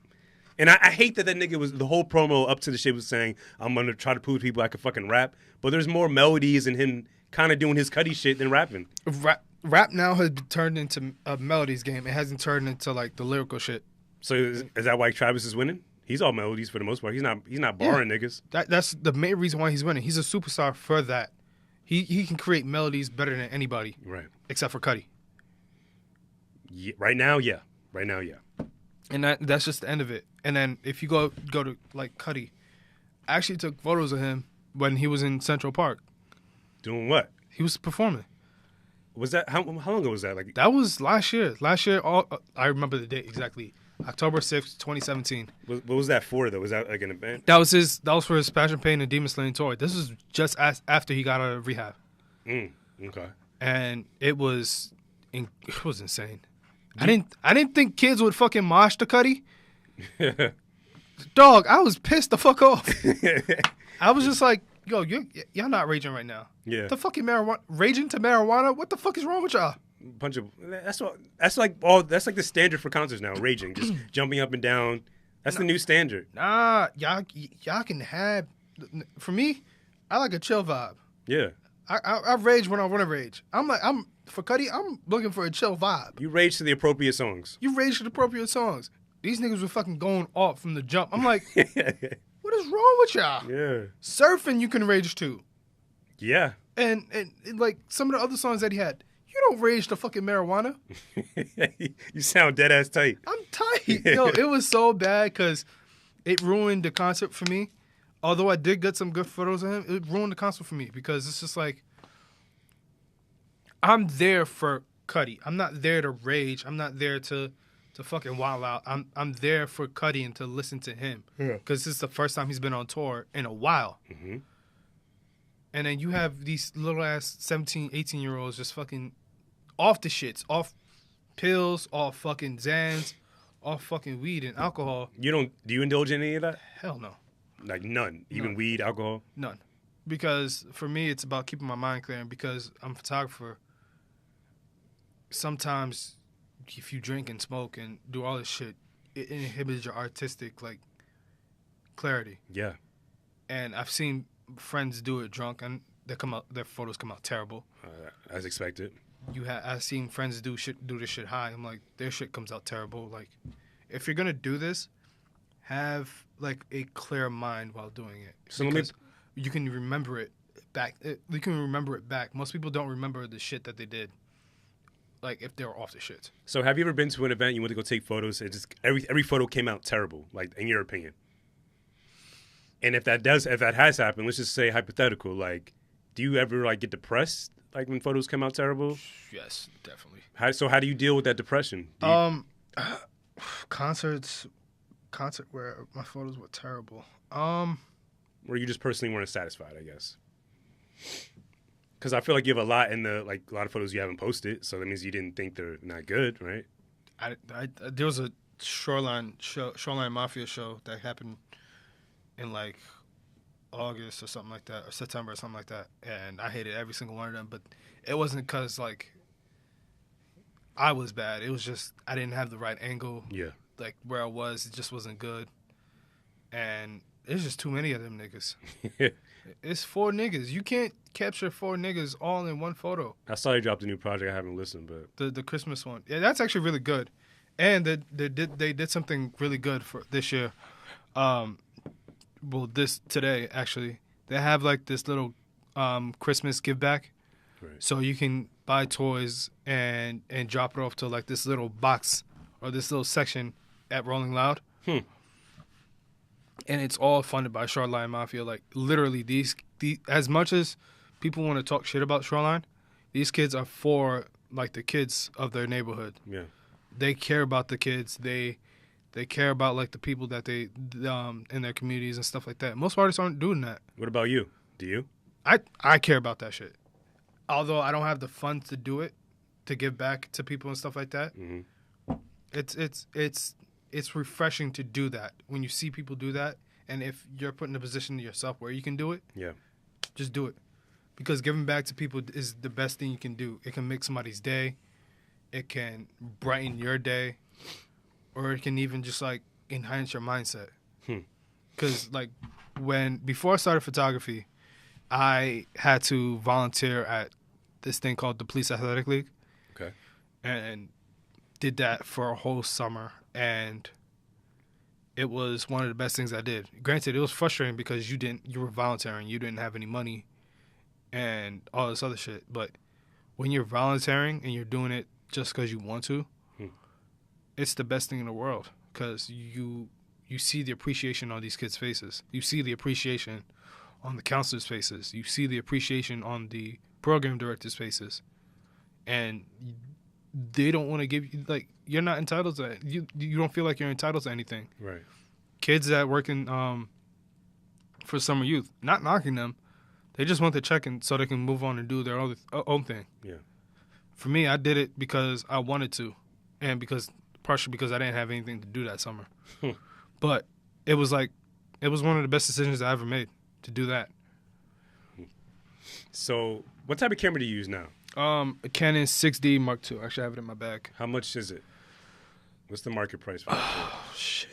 And I hate that nigga was the whole promo up to the shit was saying I'm gonna try to prove to people I can fucking rap. But there's more melodies in him kind of doing his Cudi shit than rapping. Rap now has turned into a melodies game. It hasn't turned into like the lyrical shit. So is that why Travis is winning? He's all melodies for the most part. He's not barring niggas. That's the main reason why he's winning. He's a superstar for that. He can create melodies better than anybody. Right. Except for Cudi. Yeah, right now, yeah. And that's just the end of it. And then if you go to like Cudi, I actually took photos of him when he was in Central Park. Doing what? He was performing. Was that how long ago was that? Like that was last year. I remember the date exactly. October 6th, 2017. What was that for though? Was that like an event? That was for his Passion Pain and Demon Slaying tour. This was just after he got out of rehab. Okay. And it was insane. I didn't think kids would fucking mosh to Cudi. Dog, I was pissed the fuck off. I was just like, yo, y'all not raging right now. Yeah. The fucking marijuana, raging to marijuana. What the fuck is wrong with y'all? Bunch of that's like the standard for concerts now. Raging, just jumping up and down. That's the new standard. Nah, y'all can have. For me, I like a chill vibe. Yeah. I rage when I want to rage. For Cudi, I'm looking for a chill vibe. You rage to the appropriate songs. You rage to the appropriate songs. These niggas were fucking going off from the jump. I'm like, what is wrong with y'all? Yeah. Surfing you can rage to. Yeah. And like some of the other songs that he had, you don't rage to fucking marijuana. You sound dead ass tight. I'm tight. Yo, it was so bad because it ruined the concert for me. Although I did get some good photos of him, it ruined the concert for me because it's just like, I'm there for Cudi. I'm not there to rage. I'm not there to fucking wild out. I'm there for Cudi and to listen to him because this is the first time he's been on tour in a while. Mm-hmm. And then you have these little ass 17, 18-year-olds just fucking off the shits, off pills, off fucking Xans, off fucking weed and alcohol. Do you indulge in any of that? Hell no. Like none? Even weed, alcohol? None. Because for me, it's about keeping my mind clear. And because I'm a photographer, sometimes if you drink and smoke and do all this shit, it inhibits your artistic, like, clarity. Yeah. And I've seen friends do it drunk, and their photos come out terrible. As expected. I've seen friends do this shit high. I'm like, their shit comes out terrible. Like, if you're gonna do this, have like a clear mind while doing it. So because you can remember it back. You can remember it back. Most people don't remember the shit that they did. Like, if they were off the shit. So have you ever been to an event, you went to go take photos, and just every photo came out terrible, like, in your opinion? And if that has happened, let's just say hypothetical, like, do you ever, like, get depressed, like, when photos come out terrible? Yes, definitely. How do you deal with that depression? Concert where my photos were terrible. Where you just personally weren't satisfied, I guess. Because I feel like you have a lot of photos you haven't posted, so that means you didn't think they're not good, right? There was a Shoreline Mafia show that happened in like August or something like that, or September or something like that, and I hated every single one of them. But it wasn't because like I was bad. It was just I didn't have the right angle. Yeah. Like where I was, it just wasn't good, and there's just too many of them niggas. It's 4 niggas. You can't capture 4 niggas all in one photo. I saw you dropped a new project. I haven't listened, but the Christmas one, yeah, that's actually really good, and they did something really good for this year. Today actually, they have like this little Christmas give back, right. So you can buy toys and drop it off to like this little box or this little section at Rolling Loud. And it's all funded by Shoreline Mafia. Like, literally, these as much as people want to talk shit about Shoreline, these kids are for, like, the kids of their neighborhood. Yeah. They care about the kids. They care about, like, the people that they in their communities and stuff like that. Most artists aren't doing that. What about you? Do you? I care about that shit. Although I don't have the funds to do it, to give back to people and stuff like that. Mm-hmm. It's refreshing to do that when you see people do that, and if you're put in a position yourself where you can do it, yeah, just do it. Because giving back to people is the best thing you can do. It can make somebody's day, it can brighten your day, or it can even just like enhance your mindset. Because like before I started photography, I had to volunteer at this thing called the Police Athletic League. Okay, and did that for a whole summer. And it was one of the best things I did. Granted, it was frustrating because you were volunteering, you didn't have any money and all this other shit. But when you're volunteering and you're doing it just because you want to, it's the best thing in the world because you see the appreciation on these kids' faces. You see the appreciation on the counselors' faces. You see the appreciation on the program directors' faces. And they don't want to give you, like, you're not entitled to it. You don't feel like you're entitled to anything. Right. Kids that work in for summer youth, not knocking them, they just want the check-in so they can move on and do their own thing. Yeah. For me, I did it because I wanted to, and partially because I didn't have anything to do that summer. But it was one of the best decisions I ever made to do that. So, what type of camera do you use now? A Canon 6D Mark II. Actually, I have it in my bag. How much is it? What's the market price for that? Oh, shit.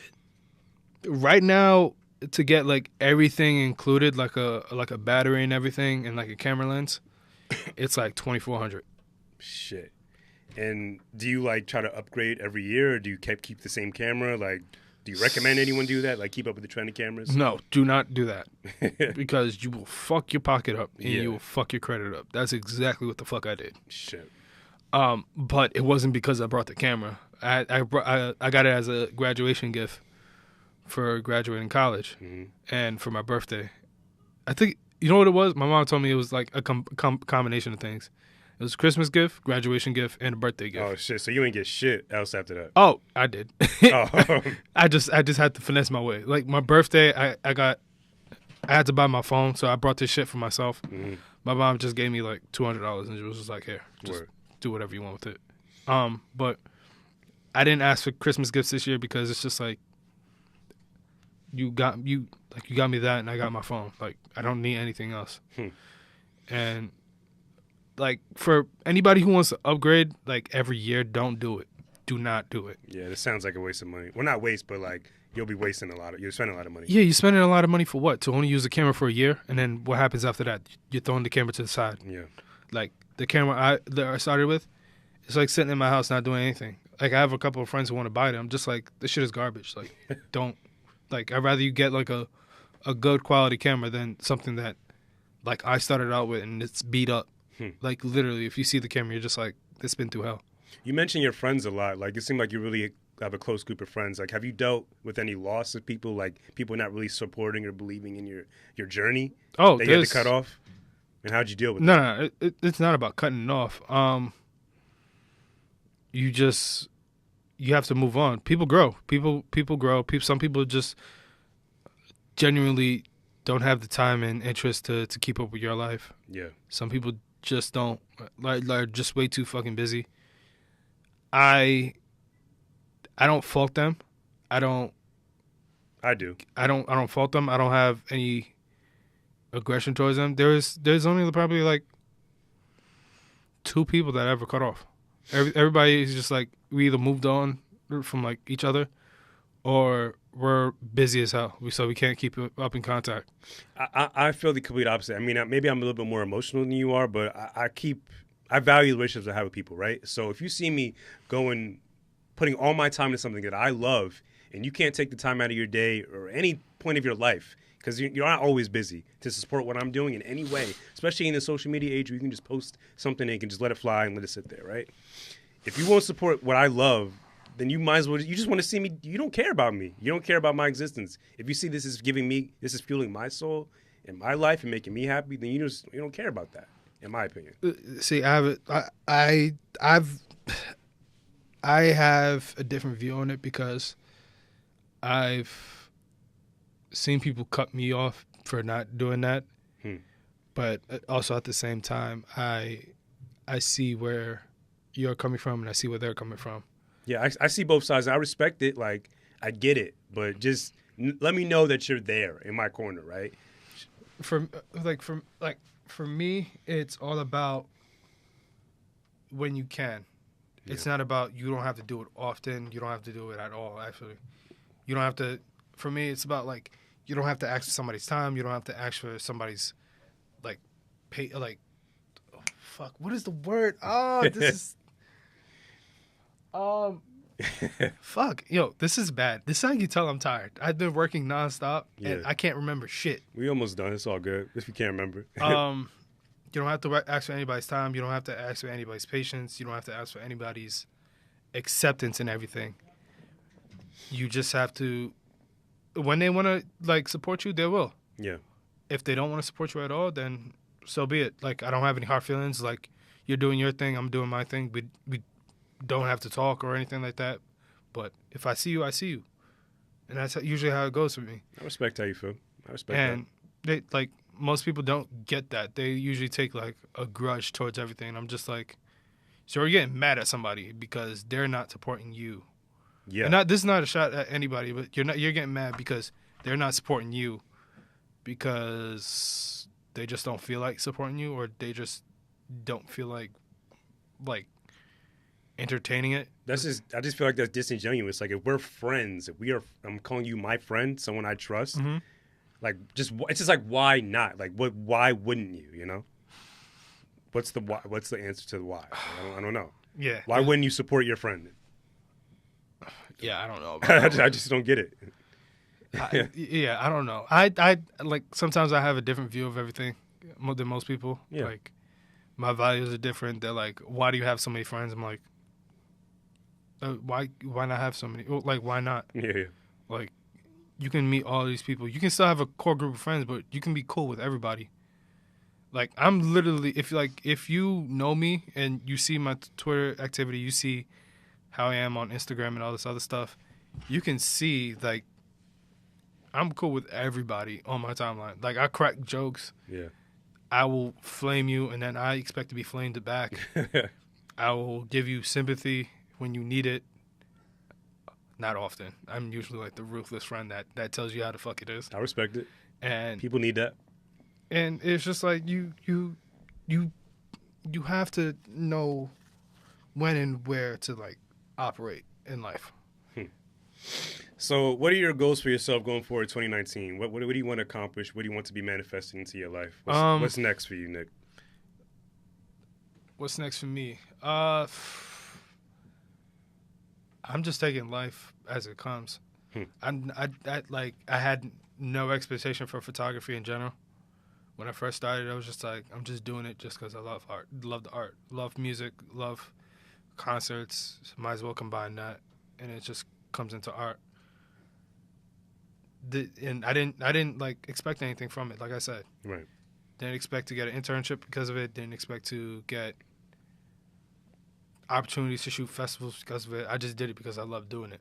Right now, to get, like, everything included, like a battery and everything, and, like, a camera lens, it's, like, $2,400. Shit. And do you, like, try to upgrade every year, or do you keep the same camera? Like, do you recommend anyone do that? Like, keep up with the trend of cameras? No, do not do that. Because you will fuck your pocket up, and you will fuck your credit up. That's exactly what the fuck I did. Shit. But it wasn't because I brought the camera. I got it as a graduation gift for graduating college and for my birthday. I think, you know what it was? My mom told me it was like a combination of things. It was a Christmas gift, graduation gift, and a birthday gift. Oh shit! So you ain't get shit else after that. Oh, I did. Oh. I just had to finesse my way. Like my birthday, I had to buy my phone, so I brought this shit for myself. My mom just gave me like $200, and she was just like, "Here, just do whatever you want with it." But I didn't ask for Christmas gifts this year because it's just like you got me that, and I got my phone. Like I don't need anything else. And like for anybody who wants to upgrade, like every year, don't do it. Do not do it. Yeah, this sounds like a waste of money. Well, not waste, but like you'll be wasting you're spending a lot of money. Yeah, you're spending a lot of money for what? To only use the camera for a year, and then what happens after that? You're throwing the camera to the side. Yeah. Like the camera that I started with, it's like sitting in my house not doing anything. Like I have a couple of friends who want to buy it. I'm just like, this shit is garbage. Like don't. Like I'd rather you get like a good quality camera than something that like I started out with and it's beat up. Like literally, if you see the camera, you're just like, this been through hell. You mention your friends a lot. Like it seemed like you really have a close group of friends. Like have you dealt with any loss of people? Like people not really supporting or believing in your journey? Oh, that you had to cut off. And how'd you deal with that? No, it's not about cutting it off. You have to move on. People grow. People grow. Some people just genuinely don't have the time and interest to keep up with your life. Yeah. Some people just don't. Like just way too fucking busy. I don't fault them. I do. I don't fault them. I don't have any aggression towards them. There's only probably like 2 people that I ever cut off. Everybody is just like, we either moved on from like each other or we're busy as hell, so we can't keep up in contact. I feel the complete opposite. I mean, maybe I'm a little bit more emotional than you are, but I value the relationships I have with people, right? So if you see me putting all my time into something that I love, and you can't take the time out of your day or any point of your life, because you're not always busy, to support what I'm doing in any way, especially in the social media age where you can just post something and you can just let it fly and let it sit there, right? If you won't support what I love, then you might as well, you just want to see me, you don't care about me. You don't care about my existence. If you see this is fueling my soul and my life and making me happy, then you don't care about that, in my opinion. See, I have a different view on it because I've seen people cut me off for not doing that. But also at the same time, I see where you're coming from and I see where they're coming from. Yeah, I see both sides. I respect it. Like, I get it. But just let me know that you're there in my corner, right? For me, it's all about when you can. Yeah. It's not about, you don't have to do it often. You don't have to do it at all, actually. You don't have to, for me, it's about, like, you don't have to ask for somebody's time. You don't have to ask for somebody's, like, pay, like, oh, fuck, what is the word? Oh, this is, fuck, yo, this is bad. This is how you tell I'm tired. I've been working nonstop, and I can't remember shit. We almost done. It's all good if you can't remember. You don't have to ask for anybody's time. You don't have to ask for anybody's patience. You don't have to ask for anybody's acceptance and everything. You just have to, when they want to, like, support you, they will. Yeah. If they don't want to support you at all, then so be it. Like, I don't have any hard feelings. Like, you're doing your thing, I'm doing my thing. We don't have to talk or anything like that. But if I see you, I see you. And that's usually how it goes for me. I respect how you feel. I respect that. And they, most people don't get that. They usually take, like, a grudge towards everything. And I'm just like, so you're getting mad at somebody because they're not supporting you. Yeah. And this is not a shot at anybody, but you're getting mad because they're not supporting you because they just don't feel like supporting you, or they just don't feel like entertaining it. I just feel like that's disingenuous. Like, if we're friends, I'm calling you my friend, someone I trust. Mm-hmm. Like, it's just like, why not? Like, why wouldn't you? You know, what's the why? What's the answer to the why? I don't know. Yeah. Why wouldn't you support your friend? Yeah, I don't know. About I just don't get it. I don't know. I like, sometimes I have a different view of everything than most people. Yeah. Like, My values are different. They're like, why do you have so many friends? I'm like, why not have so many? Like, why not? Yeah. Like, you can meet all these people. You can still have a core group of friends, but you can be cool with everybody. Like, I'm literally, if you know me and you see my Twitter activity, you see how I am on Instagram and all this other stuff, you can see, like, I'm cool with everybody on my timeline. Like, I crack jokes. Yeah. I will flame you, and then I expect to be flamed back. I will give you sympathy when you need it. Not often. I'm usually like the ruthless friend that tells you how the fuck it is. I respect it. And People need that. And it's just like you have to know when and where to like operate in life. So, what are your goals for yourself going forward 2019? What do you want to accomplish? What do you want to be manifesting into your life? What's next for you, Nick? What's next for me? I'm just taking life as it comes. I had no expectation for photography in general. When I first started, I was just like, I'm just doing it just because I love art, love music, love concerts. Might as well combine that, and it just comes into art. And I didn't like expect anything from it. Like I said, Right. Didn't expect to get an internship because of it. Didn't expect to get opportunities to shoot festivals because of it. I just did it because I love doing it,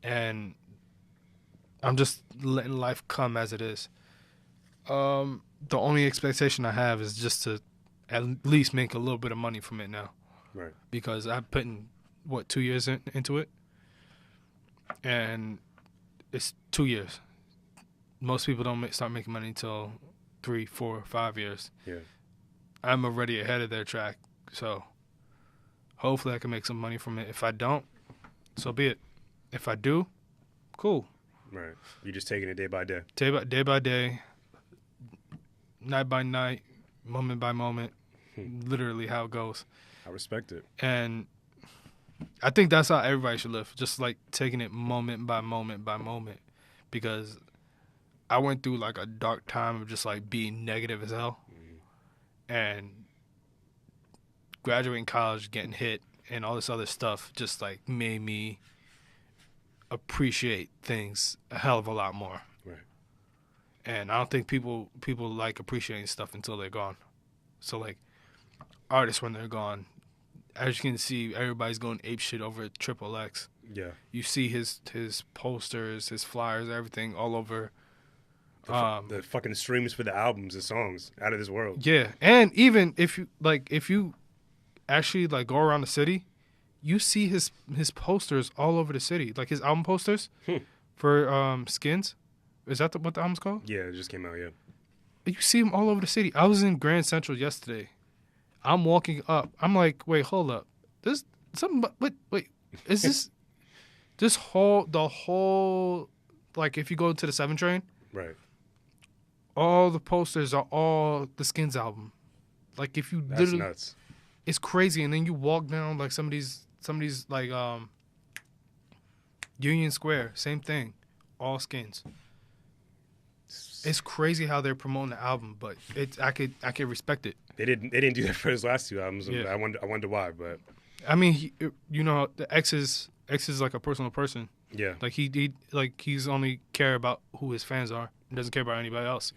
and I'm just letting life come as it is. The only expectation I have is just to at least make a little bit of money from it now. Right. Because I've put in, 2 years into it? And it's 2 years. Most people don't start making money until 3, 4, 5 years. Yeah. I'm already ahead of their track. So hopefully I can make some money from it. If I don't, so be it. If I do, cool. Right. You're just taking it day by day. Day by day. Night by night, moment by moment, literally how it goes. I respect it. And I think that's how everybody should live, just like taking it moment by moment by moment. Because I went through like a dark time of just like being negative as hell. And graduating college, getting hit, and all this other stuff just like made me appreciate things a hell of a lot more. And I don't think people like appreciating stuff until they're gone. So, like, artists, when they're gone, as you can see, everybody's going ape shit over Triple X. Yeah. You see his posters, his flyers, everything all over. The fucking streams for the albums, the songs, out of this world. Yeah. And even if you actually, like, go around the city, you see his posters all over the city. Like, his album posters for Skins. Is that what the album's called? Yeah, it just came out, yeah. You see them all over the city. I was in Grand Central yesterday. I'm walking up. I'm like, wait, hold up. This something. Wait. Is this the whole like if you go to the 7 train, right? All the posters are all the Skins album. Like if you That's literally, nuts. It's crazy. And then you walk down like some of these like Union Square, same thing, all Skins. It's crazy how they're promoting the album, but I could respect it. They didn't do that for his last 2 albums. Yeah. I wonder why, but I mean, the X is like a personal person. yeah, Like he's only care about who his fans are. He doesn't care about anybody else.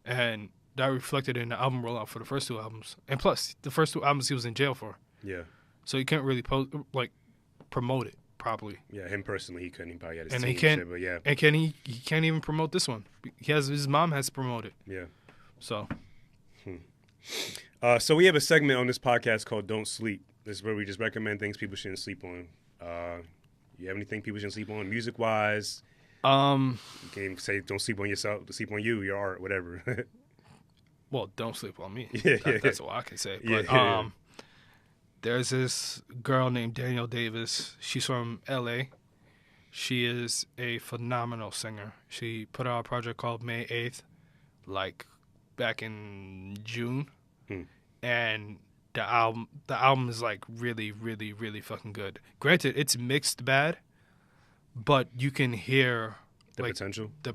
And that reflected in the album rollout for the first 2 albums. And plus, the first 2 albums he was in jail for. Yeah. So he can't really promote it properly. Yeah, him personally, he couldn't. He probably had his And team he can't. shit, but yeah. And he can't even promote this one. His mom has to promote it. Yeah. So. So we have a segment on this podcast called "Don't Sleep." This is where we just recommend things people shouldn't sleep on. You have anything people shouldn't sleep on, music wise? You can even say don't sleep on yourself, sleep on you, your art, whatever. Well, don't sleep on me. Yeah, that's all I can say. But yeah. There's this girl named Danielle Davis. She's from L.A. She is a phenomenal singer. She put out a project called May 8th, like back in June. And the album is like really, really, really fucking good. Granted, it's mixed bad, but you can hear the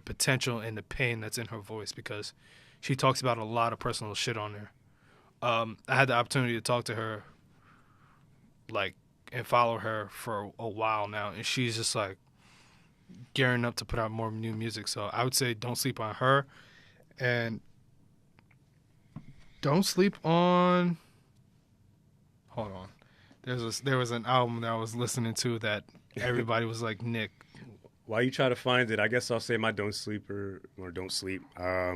potential and the pain that's in her voice because she talks about a lot of personal shit on there. I had the opportunity to talk to her, like, and follow her for a while now, and she's just like gearing up to put out more new music. So I would say don't sleep on her, and don't sleep on. Hold on, there was an album that I was listening to that everybody was like, Nick. While you try to find it, I guess I'll say my don't sleep or don't sleep. I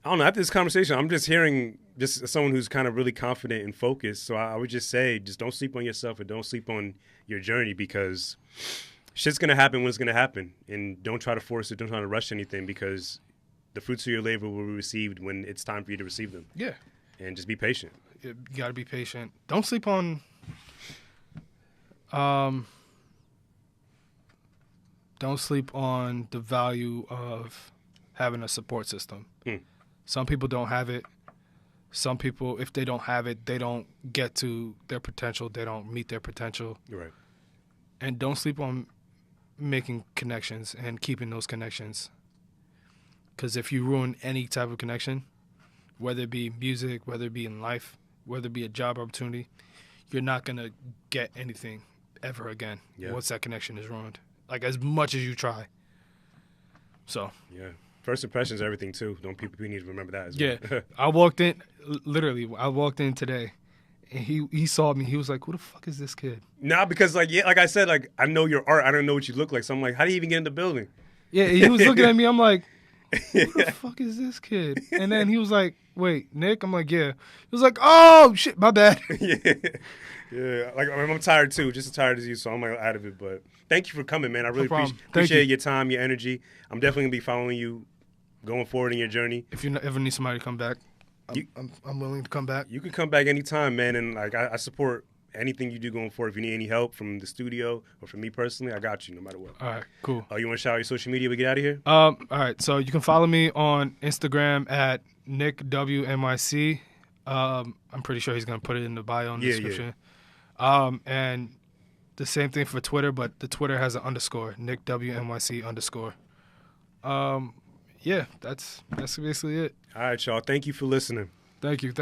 don't know. After this conversation, I'm just hearing just someone who's kind of really confident and focused. So I would just say, just don't sleep on yourself and don't sleep on your journey, because shit's going to happen when it's going to happen. And don't try to force it. Don't try to rush anything, because the fruits of your labor will be received when it's time for you to receive them. Yeah. And just be patient. You got to be patient. Don't sleep on don't sleep on the value of having a support system. Some people don't have it. Some people, if they don't have it, they don't get to their potential. They don't meet their potential. Right. And don't sleep on making connections and keeping those connections. Because if you ruin any type of connection, whether it be music, whether it be in life, whether it be a job opportunity, you're not going to get anything ever again once that connection is ruined. Like, as much as you try. So. Yeah. First impressions are everything, too. Don't people need to remember that as well. Yeah. I walked in today, and he saw me. He was like, who the fuck is this kid? Nah, because, like I said, like, I know your art. I don't know what you look like. So I'm like, how do you even get in the building? Yeah, he was looking at me. I'm like, who the fuck is this kid? And then he was like, wait, Nick? I'm like, yeah. He was like, oh, shit, my bad. Yeah. Like, I'm tired, too. Just as tired as you, so I'm, like, out of it. But thank you for coming, man. I really appreciate your time, your energy. I'm definitely going to be following you going forward in your journey. If you ever need somebody to come back, I'm willing to come back. You can come back anytime, man. And, like, I support anything you do going forward. If you need any help from the studio or from me personally, I got you no matter what. All right, cool. You want to shout out your social media? We get out of here? All right, so you can follow me on Instagram at NickWNYC. I'm pretty sure he's going to put it in the bio in the description. Yeah. And the same thing for Twitter, but the Twitter has an underscore, NickWNYC_. Yeah, that's basically it. All right, y'all. Thank you for listening. Thank you.